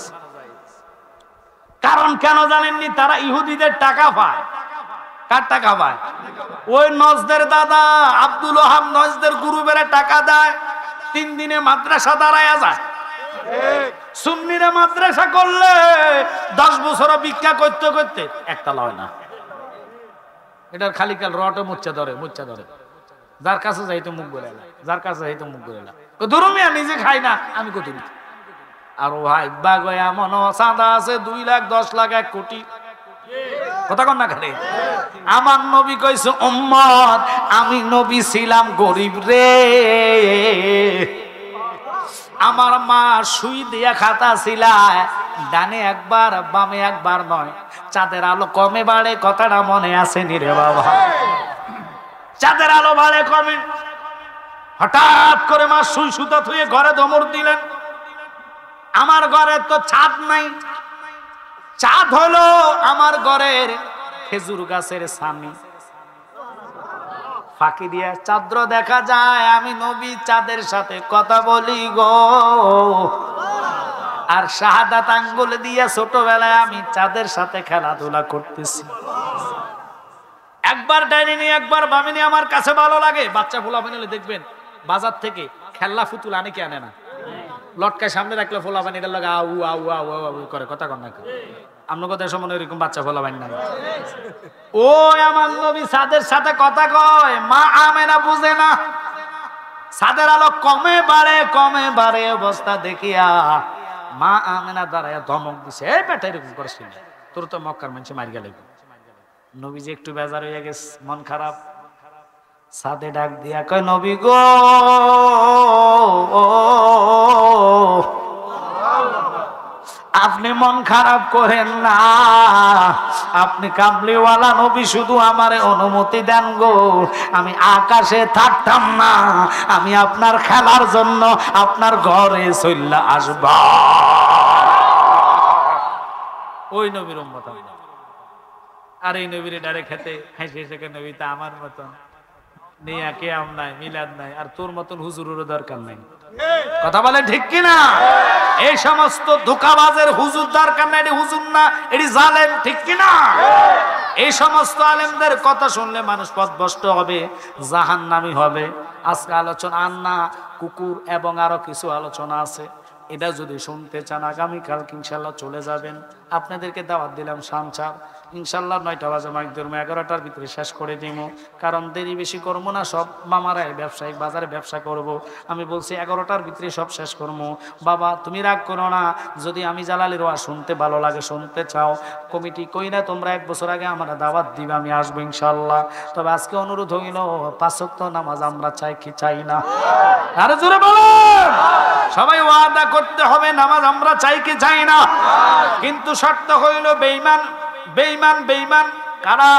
কারণ কেন জানেননি? তারা ইহুদিদের টাকা পায়। কার টাকা পায়? ওই নজদের দাদা আব্দুল ওহাব নজদের গ্রুপের টাকা দেয়, 3 দিনে মাদ্রাসা দাঁড়ায়া যায়। সুন্নিরা মাদ্রাসা করলে 10 বছর ভিক্ষা করতে করতে একতলা হয় না। এটার খালি কাল রটে মুচ্ছা ধরে, মুচ্ছা ধরে, যার কাছে যাইতো মুখ বলে, যার কাছে যাইতো মুখ বলে, ধরুমিয়া নিজে খাই না আমি কত। আর ও ভাই বাগয়া মন চাঁদা আছে 2 লাখ 10 লাখ 1 কোটি, কথা কন না খালি। আমার নবী কইছে উম্মত আমি নবী ছিলাম গরিব রে, আমার মা সুই দিয়া খাতা ছিলা, ডানে একবার বামে একবার নয়, চাঁদের আলো কমে বাড়ে, কথাটা মনে আছে নি রে বাবা? চাঁদের আলো বাড়ে কমে, হঠাৎ করে মা সুই সুতা থুয়ে ঘরে দমর দিলেন। আমার ঘরে তো ছাদ নাই, চাঁদ হলো আমার ঘরের খেজুর গাছের ছানি, ফাঁকি দিয়ে চাঁদ্র দেখা যায়, আমি নবী চাঁদের সাথে কথা বলি গো। আর শাহাদাত আঙ্গুল দিয়ে ছোটবেলায় আমি চাঁদের সাথে খেলাধুলা করতেছি। একবার ডাইনি একবার বামিনি আমার কাছে ভালো লাগে। বাচ্চা ফোলা বানিয়ে দেখবেন বাজার থেকে খেলনা ফুতুল আনে কি আনে না, লটকায় সামনে রাখলে ফোলা বানি এটা লাগে আউ আউ আউ আউ করে, কথা কন না। আপনার কথা সময় এরকম বাচ্চা ফোলা বানি না। ও আমার নবী চাঁদের সাথে কথা কয়, মা আমেনা বুঝে না। চাঁদের আলো কমে বাড়ে অবস্থা দেখিয়া মা আমেনা দাঁড়ায় ধমক দিছে, এই বেটা এরকম করছিস, তোর তো মক্কার মানুষে মারি গেল। নবীজি একটু বেজার হয়ে গেছে, মন খারাপ। সাথে ডাক দিয়া কয়, নবী গো, আপনি মন খারাপ করেন না, আপনি কামলিওয়ালা নবী, শুধু আমারে অনুমতি দেন গো, আমি আকাশে থাকতাম না, আমি আপনার খেলার জন্য আপনার ঘরে চইলা আসবা। ওই নবীর উম্মত আমরা। আর এই নবীর ডারে খেতে হাসি হেসে, নবী তা আমার মতন নিয়া কেয়াম নাই, মিলাদ নাই, আর তোর মতন হুজুরেরও দরকার নাই। কথা বলে ঠিক কিনা? এই সমস্ত ধোঁকাবাজের হুজুর দরকার নাই, এটি হুজুর না, এটি জালেম, ঠিক কিনা? এই সমস্ত আলেমদের কথা শুনলে মানুষ পথভ্রষ্ট হবে, জাহান্নামী হবে। আজকে আলোচনা আন্না, কুকুর এবং আরো কিছু আলোচনা আছে, এটা যদি শুনতে চান আগামীকাল ইনশাল্লাহ চলে যাবেন। আপনাদেরকে দাওয়াত দিলাম সানচার, ইনশাল্লাহ 9টা বাজে মাইক ধর্ম 11টার ভিতরে শেষ করে দিব, কারণ দেরি বেশি করবো না। সব মামারা ব্যবসায়িক বাজারে ব্যবসা করব, আমি বলছি 11টার ভিতরে সব শেষ করবো। বাবা তুমি রাগ করো না, যদি আমি জালালের ওয়াজ শুনতে ভালো লাগে, শুনতে চাও, কমিটি কই না তোমরা 1 বছর আগে আমার দাওয়াত দিবে, আমি আসবো ইনশাল্লাহ। তবে আজকে অনুরোধ হইল 5 ওয়াক্ত নামাজ আমরা চাই কি চাই না? আরে জোরে বলেন। সবাই ওয়াদা করতে হবে নামাজ আমরা চাই কি চাই না, কিন্তু শর্ত হইল বেঈমান কারা?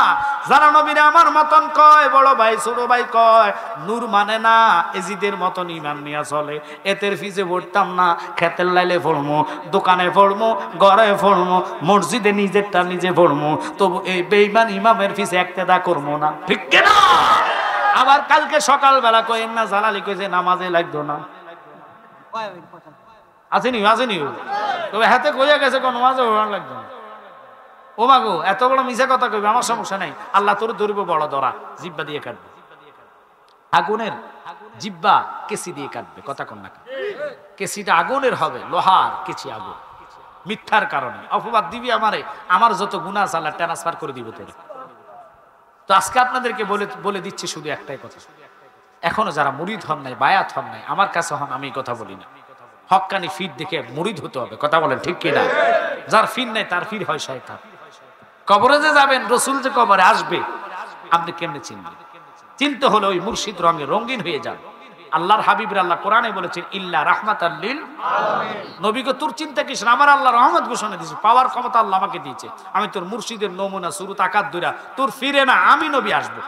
যারা নবীর আমার মতন কয়, বড় ভাই ছোট ভাই কয়, নূর মানে না, এজিদের মতন ইমান নিয়ে চলে, এতের ফিজে পড়তাম না, খেতের লাইলে পড়মো, দোকানে পড়মো, ঘরে পড়মো, মসজিদে নিজেরটা নিজে পড়মো, তবু এই বেঈমান ইমামের ফিজে একতেদা করবো না, ঠিক কিনা? আবার কালকে সকালবেলা কয়েন না জালালি কইছে নামাজে লাগতো না, আসেনি তবে হাতে কইয়া গেছে কোন নামাজে লাগতো না। ও মাগো, এত বড় মিছা কথা কইবে, আমার সমস্যা নাই, আল্লাহ তোর ধরব বড় ধরা, জিব্বা দিয়ে কাটবে, আগুনের জিব্বা কেসি দিয়ে কাটবে, কথা কন না, কেসিটা আগুনের হবে, লোহার কেচি আগুন, মিথ্যার কারণে অপবাদ দিবি আমারে, আমার যত গুনাহ আছে আল্লাহ ট্রান্সফার করে দিব তোরে। তো আজকে আপনাদেরকে বলে দিচ্ছি শুধু একটাই কথা, এখনো যারা মুরিদ হন নাই, বায়াত হন নাই, আমার কাছে হন, আমি কথা বলি না, হক্কানি ফির দেখে মুরিদ হতে হবে, কথা বলেন ঠিক কিনা? যার ফির নাই তার ফির হয় শয়তান। কবরে যে যাবেন, রসুল যে কবরে আসবে, আপনি কেমনে চিনবেন? চিনতে হলে ওই মুর্শিদ রঙে রঙিন হয়ে যান। আল্লাহর হাবিবের আল্লাহ কোরআনে বলেছেন ইল্লা রাহমাতাল লিল আলামিন, নবীকে তোর চিন্তা কিস না, আমার আল্লাহ রহমত ঘোষণা দিয়েছে, পাওয়ার ক্ষমতা আল্লাহ আমাকে দিয়েছে, আমি তোর মুর্শিদের নমুনা সুরত আকাত দুইরা, তোর ফিরে না আমি নবী আসবো,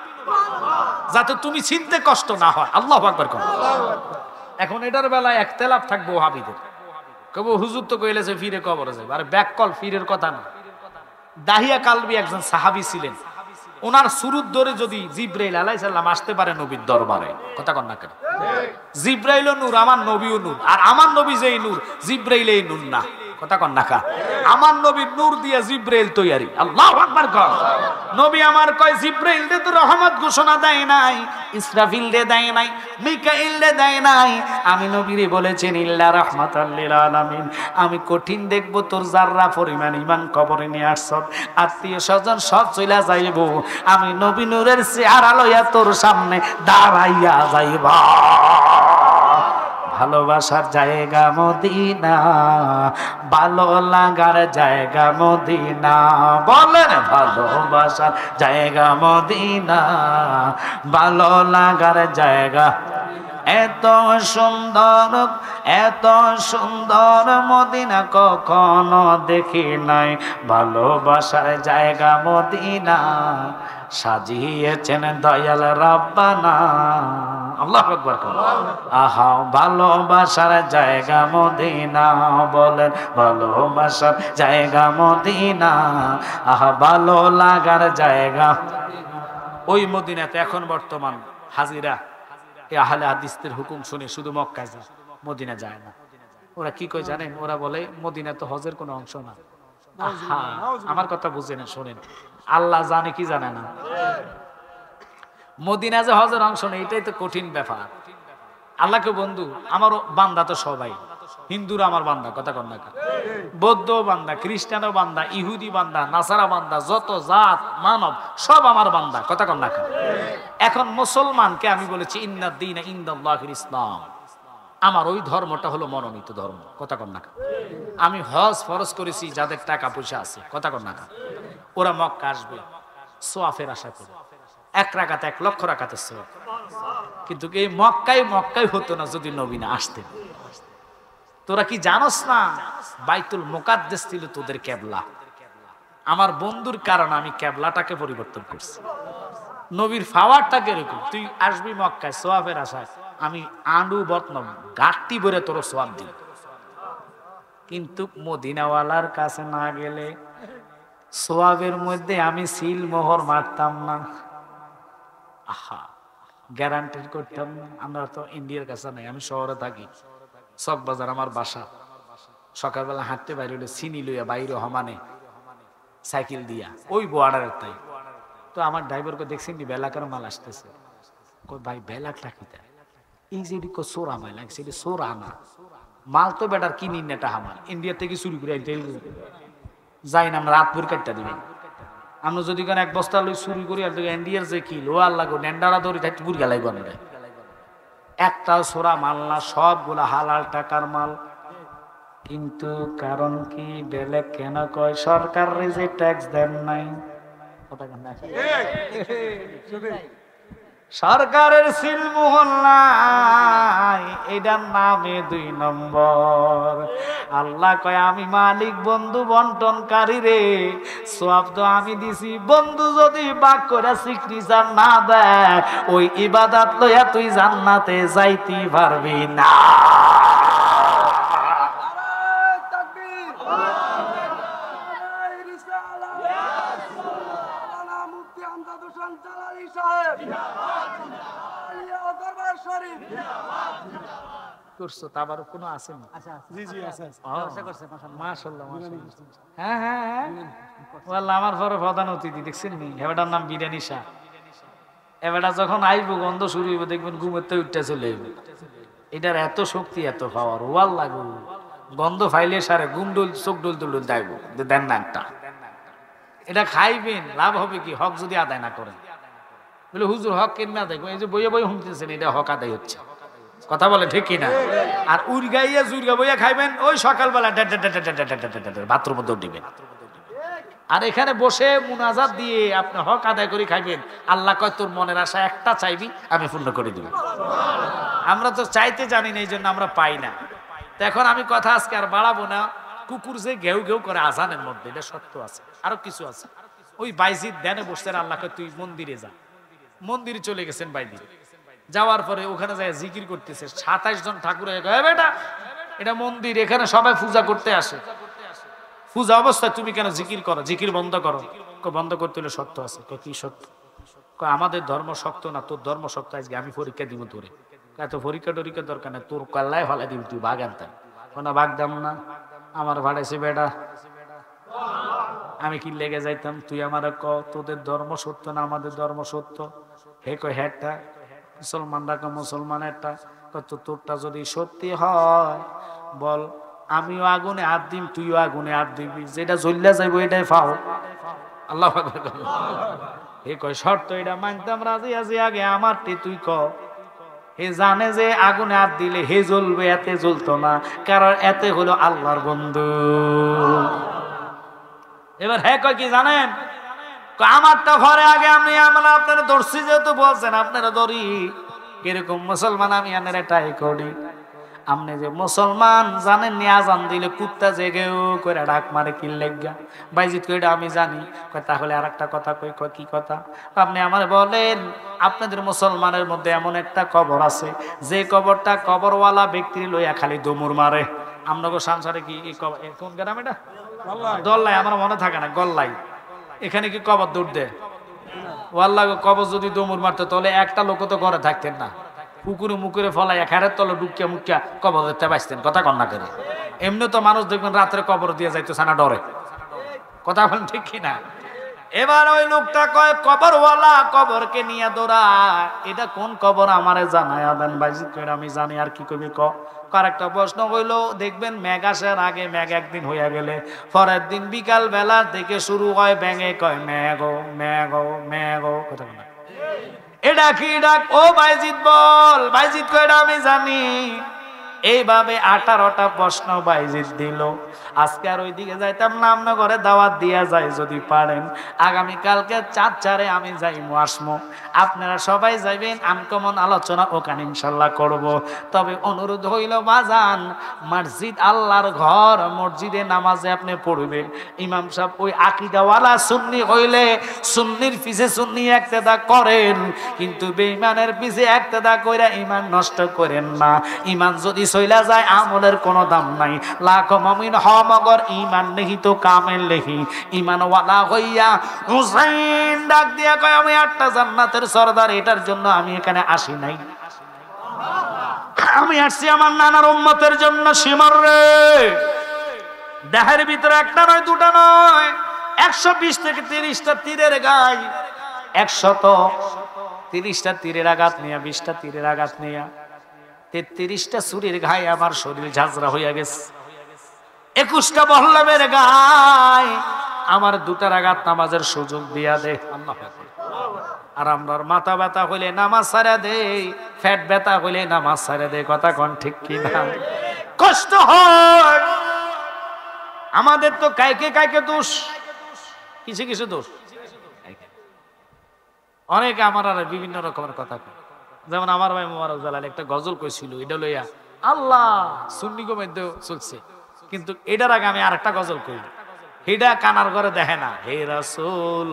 যাতে তুমি চিনতে কষ্ট না হয়। আল্লাহু আকবার করো। এখন এটার বেলায় একতেলাপ থাকবো ওহাবীদের, কবো হুজুর তো কইলেছে ফিরে কবরে যাবে, আরে ব্যাক কল ফিরের কথা না। দাহিয়া কালবি একজন সাহাবী ছিলেন, ওনার সুরুত ধরে যদি জিব্রাইল আলাইহিস সালাম আসতে পারে নবীর দরবারে, কথা কন না কেন? জিব্রাইলও নূর, আমার নবীও নূর, আর আমার নবী যেই নূর, জিব্রাইল এই নূর না, কথা কন না কা? আমার নবীর নূর দিয়ে জিব্রাইল তৈয়ারি। আল্লাহু আকবার কর। নবী আমার কয় জিব্রাইল দে তো রহমত ঘোষণা দেয় নাই, ইসরাফিল দে দেয় নাই, মিকাইল দে দেয় নাই, আমি নবীরে বলেছেন ইল্লা রাহমাতাল লিল আলামিন। আমি কঠিন দেখবো তোর যাররা পরিমাণ ঈমান কবরে নিয়ে আসছ, আত্মীয় স্বজন সব চইলা যাইব, আমি নবী নূরের চেহারা লইয়া তোর সামনে দাঁড়াইয়া যাইবা। ভালোবাসার জায়গা মদিনা, ভালো লাগার জায়গা মদিনা, বলেন ভালোবাসার জায়গা মদিনা, ভালো লাগার জায়গা। এত সুন্দর মদিনা কখনো দেখি নাই, ভালোবাসার জায়গা মদিনা সাজিয়েছেন দয়াল রাব্বানা। আল্লাহু আকবার। আহা ভালোবাসার জায়গা মদিনা, বলেন ভালোবাসার জায়গা মদিনা, আহা ভালো লাগার জায়গা। ওই মদিনাতে এখন বর্তমান হাজিরা এই আহলে হাদিসদের হুকুম শুনে শুধু মক্কায় যায়, মদিনা যায় না। ওরা কি কয় জানেন? ওরা বলে মদিনা তো হজের কোনো অংশ না। আহা, আমার কথা বুঝে না, শোনেন। আল্লাহ জানে কি জানে না? মদিনা যে হজের অংশ নেই, এটাই তো কঠিন ব্যাপার। আল্লাহকে বন্ধু, আমার বান্দা তো সবাই, হিন্দুরা আমার বান্দা, কথা কন না, বৌদ্ধ বান্দা, খ্রিস্টানও বান্দা, ইহুদি বান্দা, নাসারা বান্দা, যত জাত মানব সব আমার বান্দা, কথা কন না। এখন মুসলমানকে আমি বলেছি ইন্নাদ-দীনা ইনদাল্লাহিল ইসলাম, আমার ওই ধর্মটা হলো মনোনীত ধর্ম, কথা কন না। আমি হজ ফরজ করেছি যাদের টাকা পয়সা আছে, কথা কন না। ওরা মক্কা আসবে সোয়াফের আশা করে, 1 রাকাতে 1 লক্ষ রাকাতের সওয়াব। কিন্তু এই মক্কায় হতো না যদি নবী না আসতেন। তোরা কি জানোস না বাইতুল মুকাদ্দাস ছিল তোদের কিবলা? আমার বন্ধুর কারণে আমি কিবলাটাকে পরিবর্তন করছি। নবীর ফাওয়ারটাকে এরকম, তুই আসবি মক্কায় সওয়াবের আশায়, আমি আনু বতনম গাট্টি ভরে তোর সওয়াব দিব। কিন্তু মদিনাওয়ালার কাছে না গেলে সওয়াবের মধ্যে আমি সিল মোহর মারতাম না। আহা, গ্যারান্টি করতাম না। আমরা তো ইন্ডিয়ার কাছে নাই, আমি শহরে থাকি, চকবাজার আমার বাসা। সকালবেলা হাঁটতে বাইরে হলে চিনি লইয়া বাইরে হমানে সাইকেল দিয়া ওই বর্ডারের তাই। তো আমার ড্রাইভারকে দেখছেন বেলাকার মাল আসতেছে, ভাই বেলাকটা কি দেয়? এই যে সোরা মাল লাগছে, সোরা না মাল তো বেটার কিনি নেটা হামাল ইন্ডিয়া থেকে চুরি করে যাই না, আমরা রাত ভোর কাটটা দিবেন। আমরা যদি কেন 1 বস্তা লই চুরি করি, আর ইন্ডিয়ার যে কি লোয়ার লাগো নেন্ডারা ধরি থাকতে বুড়গা লাগবো না। একটাও সোরা মাল না, সবগুলা হালাল টাকার মাল। কিন্তু কারণ কি বেলে কেন কয় সরকার যে ট্যাক্স দেন নাই, সরকারের সিল মোহর নাই, এটার নামে 2 নম্বর। আল্লাহ কয় আমি মালিক, বন্ধু বন্টনকারী রে, সওয়াব তো আমি দিছি। বন্ধু যদি বাক করে সিগনেচার না দেয়, ওই ইবাদত লইয়া তুই জান্নাতে যাইতে পারবি না। করছো তাবার কোনো আছে না? জি জি আছে, মাশাআল্লাহ মাশাআল্লাহ। হ্যাঁ হ্যাঁ হ্যাঁ, ওয়াল্লাহ আমার পরে প্রধান অতিথি দেখছেন নি, এবারটার নাম বিরিয়ানি শাহ। এবারটা যখন আইব গন্ধ শুরু হইব, দেখবেন ঘুমেতে উঠতে চলে যাবে। এটার এত শক্তি, এত পাওয়ার, ওয়াল্লাহ গো। গন্ধ ফাইলে সারে ঘুম ডুল চোখ ডুল তুল যাইব, দেন না একটা। এটা খাইবেন, লাভ হবে কি? হক যদি আদায় না করেন। বলে হুজুর হক কেন আদায়? এই যে বইয়া বইয়া শুনতেছেন, এটা হক আদায় হচ্ছে, কথা বলে ঠিক কিনা? আর উড়গাইয়া জুরগা বইয়া খাইবেন, ওই সকালবেলা বাথরুমে দৌড় দিবেন। আর এখানে বসে মুনাজাত দিয়ে আপনি হক আদায় করে খাইবেন। আল্লাহ কয় তোর মনের আশা একটা চাইবি, আমি পূর্ণ করে দিব। আমরা তো চাইতে জানি না, এই জন্য আমরা পাই না। তো এখন আমি কথা আজকে আর বাড়াবো না। কুকুর যে ঘেউ ঘেউ করে আজানের মধ্যে, এটা সত্য আছে, আরো কিছু আছে। ওই বাইজিদ ধ্যানে বসছেন, আল্লাহকে তুই মন্দিরে যা। মন্দিরে চলে গেছেন বাইজিদ, যাওয়ার পরে ওখানে যায় জিকির করতেছে। 27 জন ঠাকুর বেটা, এটা মন্দির, এখানে সবাই পূজা করতে আসে। পূজা অবস্থায় তুমি কেন জিকির করো? জিকির বন্ধ করো। বন্ধ করতে হলে সত্য আছে। কি সত্য? আমাদের ধর্ম শক্ত না, তোর ধর্ম শক্ত। আজকে আমি পরীক্ষা দিব তোরে। এত পরীক্ষা টরীক্ষা দরকার নেই, তোর কাল্লায় ফালাই দিবি, তুই বাগ আনতাম কোনো বাগ দাম না। আমার ভাড়াইছে বেটা, আমি কি লেগে যাইতাম? তুই আমার ক তোদের ধর্ম সত্য না আমাদের ধর্ম সত্য? হে কয় হ্যাঁটা। মুসলমানরা ক মুসলমানেরটা। কত তোরটা যদি সত্যি হয় বল, আমিও আগুনে হাত দিম, তুইও আগুনে হাত দিবি, যেটা জ্বললে যাইবো এটাই পাও। আল্লাহ হে কয় শর্ত এটা মানতাম রাজি আছি, আগে আমারটি তুই ক। হে জানে যে আগুনে হাত দিলে হে জ্বলবে, এতে জ্বলতো না, কারণ এতে হলো আল্লাহর বন্ধু। এবার হ্যাঁ কয় কি জানেন? আমারটা ঘরে আগে আমি আমরা আপনারা ধরছি, যেহেতু বলছেন আপনারা ধরি। কিরকম মুসলমান আমি আনের এটাই করি। আপনি যে মুসলমান জানেন নি, আজান দিলে কুত্তা জেগেও করে ডাক মারে কি লেগা? বাইজিত কইটা আমি জানি। তাহলে আর একটা কথা কই। কি কথা? আপনি আমার বলেন, আপনাদের মুসলমানের মধ্যে এমন একটা কবর আছে, যে কবরটা কবরওয়ালা ব্যক্তির লইয়া খালি দমুর মারে। আপনাকে সংসারে কি কোন গ্রাম এটা? দল্লাই, আমার মনে থাকে না, গল্লাই। এখানে কি কবর দৌড় দেয়? ও আল্লাহ কবর যদি দমুর মারতো তাহলে একটা লোক তো ঘরে থাকতেন না, পুকুরে মুকুরে ফলাই এখানের তলে ডুকিয়া মুখিয়া কবর দেখতে পাইতেন। কথা কন্যা করে এমনি তো মানুষ দেখবেন রাত্রে কবর দিয়ে যাইতো সানা ডরে। কথা বলেন ঠিক কিনা? এবার ওই লোকটা কয় কবরওয়ালা কবরকে নিয়ে দৌড়া, এটা কোন কবর আমারে জানায়া দেন বাইজিৎ কইরা, আমি জানি আর কি কইবি ক। আরেকটা প্রশ্ন হইলো দেখবেন মেঘ আসার আগে মেঘ একদিন হইয়া গেলে পরের দিন বিকাল বেলা থেকে শুরু হয় ব্যাঙে কয় মেঘো মেঘো মেঘো। কথা বলে এটা কি ডাক? ও বাইজিৎ বল। বাইজিৎ কয় এটা আমি জানি। এইভাবে 18টা প্রশ্ন বাইজিৎ দিল। আজকে আর ওইদিকে যাইতাম না, আপনার ঘরে দাওয়াত দিয়া যায় যদি পারেন। আগামীকালকে 4/4 আমি যাইমু আসমো, আপনারা সবাই যাইবেন। আনকমন আলোচনা ওখানে ইনশাল্লাহ করব। তবে অনুরোধ হইল বাজান, মসজিদ আল্লাহর ঘর, মসজিদে নামাজে আপনি পড়বেন। ইমাম সাহেব ওই আকীদাওয়ালা সুন্নি হইলে সুন্নির পিছে সুন্নি ইক্তেদা করেন, কিন্তু বেঈমানের পিছে ইক্তেদা কইরা ঈমান নষ্ট করেন না। ঈমান যদি চইলা যায় আমলের কোনো দাম নাই। লাখ মুমিন হ মগর ঈমান নেহি তো কামেল নেহি। ঈমান ওয়ালা হইয়া হুসাইন ডাক দিয়া কয় আমি 8টা জান্নাতের সরদার, এটার জন্য আমি এখানে আসি নাই। আমি আসছি আমার নানার উম্মতের জন্য। শিমর রে, দেহের ভিতরে একটা নয় দুটা নয়, 120 থেকে 30টা তীরের গায়, 130টা তীরের আঘাত নিয়া, 20টা তীরের আঘাত নিয়া 33টা ছুরির ঘায়ে আমার শরীর ঝাঁঝরা হইয়া গেছে। 21টা বহল্লামের গায়ে আমার 2টার আঘাত নামাজের সুযোগ দিয়া দে। আল্লাহু আকবার। আর আমরার মাথা ব্যথা হইলে নামাজ ছাড়া দেই, পেট ব্যথা হইলে নামাজ ছাড়া দেই। কথা কোন ঠিক কি না? কষ্ট হয় আমাদের। তো কাইকে কাইকে দোষ, কিছু কিছু দোষ অনেকে আমার আর বিভিন্ন রকমের কথা কয়। যেমন আমার ভাই মোবারক জালাল একটা গজল কইছিল, এটা লইয়া আল্লাহ সুন্নি গোমেন্দ চলছে, কিন্তু এটার আগে আমি আরেকটা গজল কই, এটা কানার ঘরে দেখে না। হে রাসূল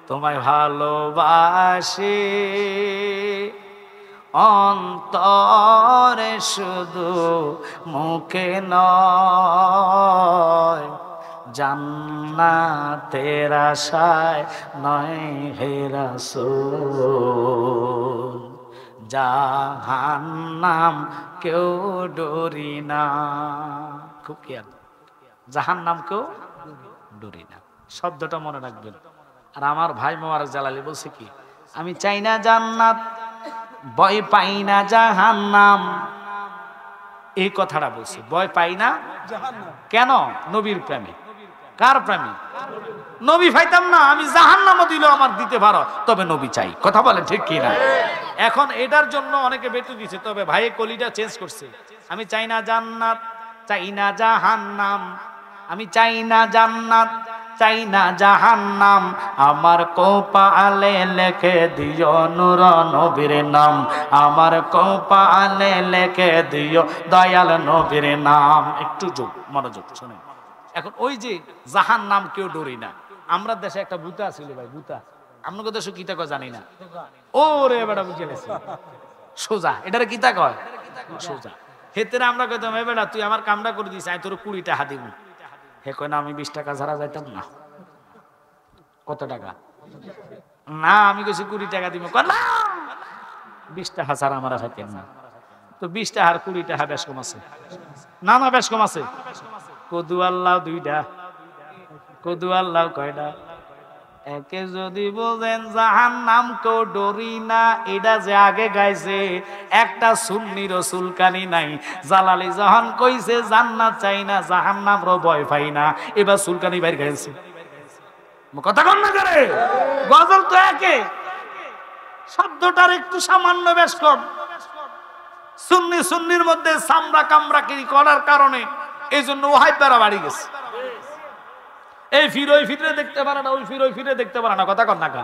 তোমায় ভালোবাসি অন্তরে শুধু মুখে নয়, জান্নাতের আশায় নয় হে রাসূল, জাহান্নাম কেউ ডরি না। খুব খেয়াল, জাহান্নাম কেউ ডরি না, শব্দটা মনে রাখবেন। আর আমার ভাই মোবারক জালালি বলছে কি, আমি চাই না জান্নাত, ভয় পাই না জাহান্নাম। এই কথাটা বলছে, ভয় পাই না জাহান্নাম। কেন? নবীর প্রেমে। কার প্রেমে? নবী পাইতাম না, আমি জাহান্নামও দিল আমার দিতে পারো, তবে নবী চাই। কথা বলেন ঠিক কি না? এখন এটার জন্য অনেকে বেতু দিছে, তবে ভাই কলিটা চেঞ্জ করছে। আমি চাই না জান্নাত, চাই না জাহান্নাম, আমি চাই না জান্নাত, চাই না জাহান্নাম, আমার কপালে লিখে দিও নূর নবীর নাম, আমার কপালে লিখে দিও দয়াল নবীর নাম। একটু যোগ মনোযোগ শুনেন। এখন ওই যে জাহান্নাম কেউ ডরি না, আমরা দেশে একটা ভূতা ছিল ভাই, ভূতা। আপনাদের দেশে কিতা কয় জানি না। ওরে বেটা বুঝে গেছে সোজা, এটারে কিতা কয় সোজা। হেতেরা আমরা কইতাম এ বেটা তুই আমার কামটা করে দিস, আমি তোর 20 টাকা দিব। হে কয় না আমি 20 টাকা ছাড়া যাইতাম না। কত টাকা? না আমি কইছি 20 টাকা দিব। কয় না 20 টাকা ছাড়া আমার খাইতেন না। তো 20 টাকার 20 টাকা বেশ কম আছে। না না বেশ কম আছে। কদু আল্লাহ 2টা, কদু আল্লাহ কয়টা? একে যদি বলেন জাহান্নাম কেউ ডরি না, এটা যে আগে গাইছে একটা সুন্নি রসুল কানি নাই। জালালি যখন কইছে জান্নাত চাই না জাহান্নামরও ভয় পাই না, এবার সুলকানি বাইর গাইছে। কথা কন না করে, গজল তো একে, শব্দটার একটু সামান্য বেশ কম। সুন্নি সুন্নির মধ্যে সামরা কামরাকিরি করার কারণে এই জন্য ওহাই বেড়া বাড়ি গেছে। এই ফিরোই ফিরে দেখতে পারে না, ওই ফিরোই ফিরে দেখতে পারে না। কথা কন না কা?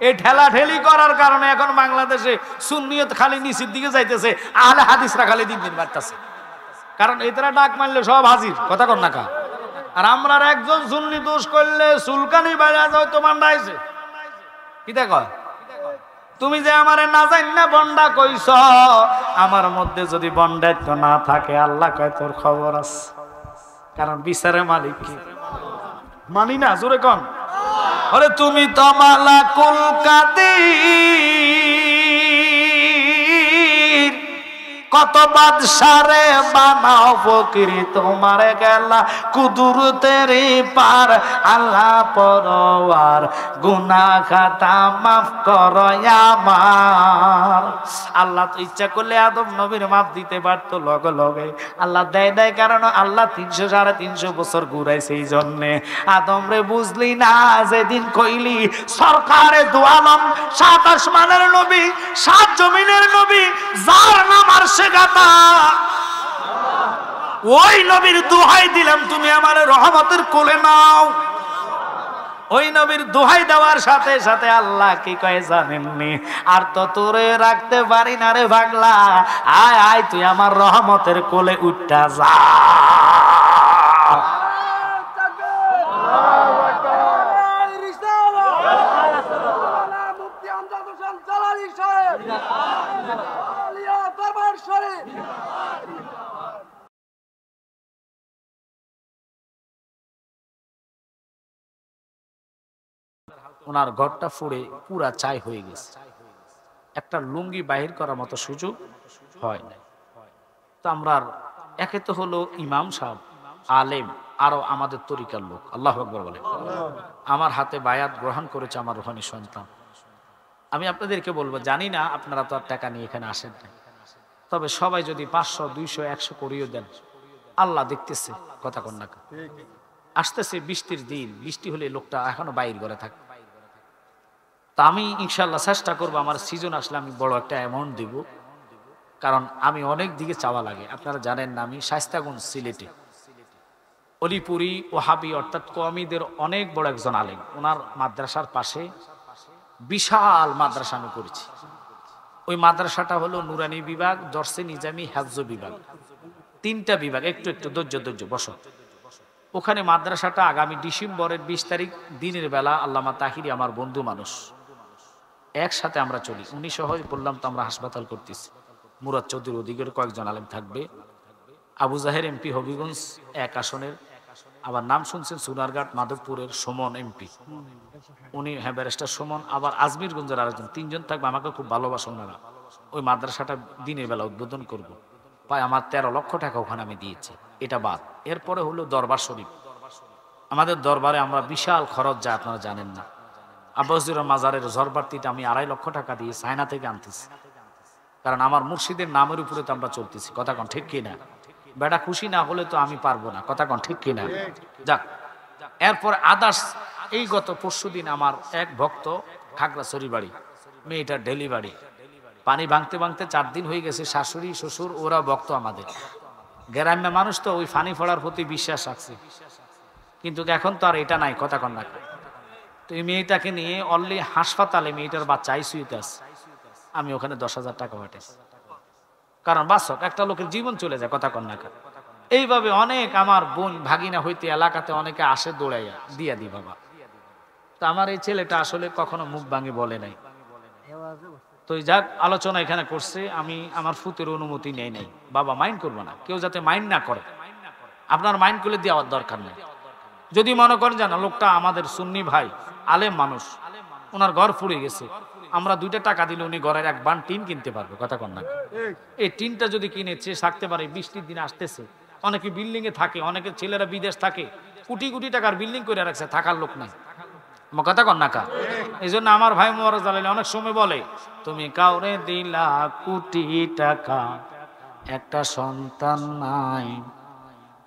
এই ঠেলা ঠেলি করার কারণে এখন বাংলাদেশে সুন্নিয়ত খালি নিচের দিকে যাইতেছে, আহলে হাদিসরা খালি দিন দিন বাড়তেছে। কারণ এটারা ডাক মারলে সব হাজির। কথা কন না কা? আর আমরা একজন সুন্নি দোষ করলে সুলকানি বাইরে যায় তো মান্ডাইছে। কিতা কয়? তুমি যে আমারে না জান না বন্ডা কইছ, আমার মধ্যে যদি বন্ডাইত্ব না থাকে আল্লাহ কয় তোর খবর আছে। কারণ বিচারের মালিক কি? মানি না, জোরে কন। ওরে তুমি তো মালাকুল কাদির, কত বাদশারে বানাও ফকির, তোমার গেলা কুদরতের পার। আল্লাহ পরওয়ার গুনাহ খাতা মাফ করো আমার। আল্লাহ তো ইচ্ছা করলে আদম নবীর মাফ দিতে পারতো লগে লগে, আল্লাহ দেয় নাই, কারণ আল্লাহ 300-350 বছর ঘুরাইছে। এই জন্যে আদম রে বুঝলি না, যেদিন কইলি সরকারে দু আলম, 7 আসমানের নবী, 7 জমিনের নবী, যার নাম আরশে গাতা, ওই নবীর দোহাই দিলাম তুমি আমার রহমতের কোলে নাও। ওই নবীর দোহাই দেওয়ার সাথে সাথে আল্লাহ কি কয় জানেননি? আর তো তোরে রাখতে পারি না রে পাগলা, আয় আয় তুই আমার রহমতের কোলে উঠা যা। ওনার ঘরটা ফুড়ে পুরা ছাই হয়ে গেছে, একটা লুঙ্গি বাহির করার মতো সুযোগ হয় না। তো আমরা একে তো হলো ইমাম সাহেব আলেম, আরো আমাদের তরিকার লোক, আল্লাহু আকবার বলে, আমার হাতে বায়াত গ্রহণ করেছে আমার রুহানি সন্তান। আমি আপনাদেরকে বলবো, জানি না আপনারা তো আর টাকা নিয়ে এখানে আসেন না, তবে সবাই যদি 500, 200, 100 করিও দেন, আল্লাহ দেখতেছে, কথা কন না। আসতেছে বৃষ্টির দিন, বৃষ্টি হলে লোকটা এখনো বাইর ঘরে থাকে। তা আমি ইনশাল্লাহ চেষ্টা করবো, আমার সিজন আসলে আমি বড় একটা অ্যামাউন্ট দিব, কারণ আমি অনেক দিকে চাওয়া লাগে। আপনারা জানেন না, আমি শায়েস্তাগঞ্জ সিলেটে অলিপুরি ওহাবি অর্থাৎ কওমিদের অনেক বড় একজন আলেম, ওনার মাদ্রাসার পাশে বিশাল মাদ্রাসা আমি করেছি। ওই মাদ্রাসাটা হলো নুরানি বিভাগ, দর্সে নিজামি, হাফজ বিভাগ, 3টা বিভাগ। একটু একটু ধৈর্য বসো। ওখানে মাদ্রাসাটা আগামী ডিসেম্বরের 20 তারিখ দিনের বেলা, আল্লামা তাহিরি আমার বন্ধু মানুষ, একসাথে আমরা চলি। 19 হয় বললাম তো, আমরা হাসপাতাল করতেছি। মুরাদ চৌধুরী ওদিকের কয়েকজন আলেম থাকবে, আবু জাহের এমপি হবিগঞ্জ 1 আসনের, আবার নাম শুনছেন সোনারঘাট মাধবপুরের সুমন এমপি, উনি হ্যাঁ ব্যারিস্টার সুমন, আবার আজমিরগঞ্জের আরেকজন, 3 জন থাকবে। আমাকে খুব ভালোবাসে ওনারা। ওই মাদ্রাসাটা দিনের বেলা উদ্বোধন করব, প্রায় আমার 13 লক্ষ টাকা ওখানে আমি দিয়েছি। এটা বাদ। এরপরে হলো দরবার শরীফ। আমাদের দরবারে আমরা বিশাল খরচ যায়, আপনারা জানেন না। আব্বাসুর মাজারের ঝরবার্তিটা আমি 2.5 লক্ষ টাকা দিয়ে চায়না থেকে আনতেছি, কারণ আমার মুর্শিদের নামের উপরে তো আমরা চলতেছি, কথা কন ঠিক কিনা? বেটা খুশি না হলে তো আমি পারবো না, কথা কন ঠিক কিনা? যাক, এরপর আদার্স, এই গত পরশুদিন আমার এক ভক্ত খাগড়াছড়ি বাড়ি, মেয়েটার ডেলিভারি, পানি ভাঙতে ভাঙতে 4 দিন হয়ে গেছে। শাশুড়ি শ্বশুর ওরা ভক্ত, আমাদের গ্রাম্য মানুষ তো ওই ফানি ফোড়ার প্রতি বিশ্বাস রাখছে, কিন্তু এখন তো আর এটা নাই, কথা কন না। তো এই মেয়েটাকে নিয়ে অলরেডি হাসপাতালে, মেয়েটার বাচ্চা আইসিইউতে আছে, আমি ওখানে 10,000 টাকা পাঠাইছি, কারণ বাসক একটা লোকের জীবন চলে যায়, কথা কন না। এইভাবে অনেক আমার বোন ভাগিনা হইতে এলাকাতে অনেকে আসে, দৌড়াইয়া দিয়া দি বাবা। তো আমার এই ছেলেটা আসলে কখনো মুখ ভাঙে বলে নাই। তো যাক, আলোচনা এখানে করছে, আমি আমার ফুতের অনুমতি নেই নাই। বাবা মাইন্ড করবো না, কেউ যাতে মাইন্ড না করে, আপনার মাইন্ড করলে দেওয়ার দরকার নেই। যদি মনে করেন জানা লোকটা আমাদের সুন্নি ভাই, আলেম মানুষ, ওনার ঘর ফুরে গেছে, আমরা 2টা টাকা দিলে উনি ঘরের 1 বান টিন কিনতে পারবে, কথা কন না। এই টিনটা যদি কিনেছে থাকতে পারে, বৃষ্টির দিন আসতেছে, অনেকে বিল্ডিং এ থাকে, অনেকের ছেলেরা বিদেশ থাকে, কোটি কোটি টাকার বিল্ডিং করে রাখছে, থাকার লোক নাই, কথা কন না কা। এই জন্য আমার ভাই মোয়ারজ আলাইহি অনেক সময় বলে, তুমি কাউরে দিলা কোটি টাকা, একটা সন্তান নাই,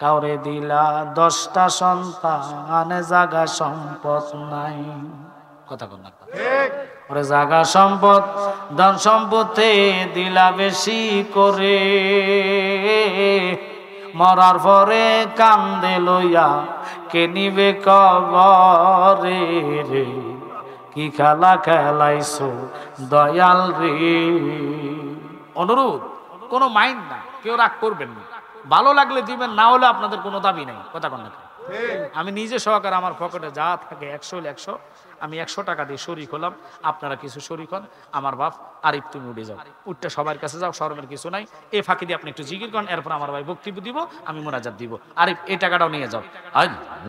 কাউরে দিলা 10টা সন্তান, জাগা সম্পদ নাই, কথা কন না। ওরে জাগা সম্পদ, ধন সম্পদে দিলা বেশি করে, মরার পরে কান্দে লইয়া কে নিবে কবরে রে, কি খেলা খেলাইছো দয়াল রে। অনুরোধ, কোনো মাইন্ড না, কেউ রাগ করবেন না, ভালো লাগলে দিবেন, না হলে আপনাদের কোনো দাবি নাই, কথা কন না। আমি নিজে সহকারে আমার পকেটে যা থাকে 100 হলে 100, আমি 100 টাকা দিয়ে শরিক হলাম, আপনারা কিছু শরিক হন। আমার বাপ আরিফ তুমি উঠে যাও, উঠতে সবার কাছে যাও, শরমের কিছু নাই। এই ফাঁকি দিয়ে আপনি একটু জিকির করেন, এরপর আমার ভাই বক্তব্য দিব, আমি মোনাজাত দিব। আরিফ এই টাকাটাও নিয়ে যাও।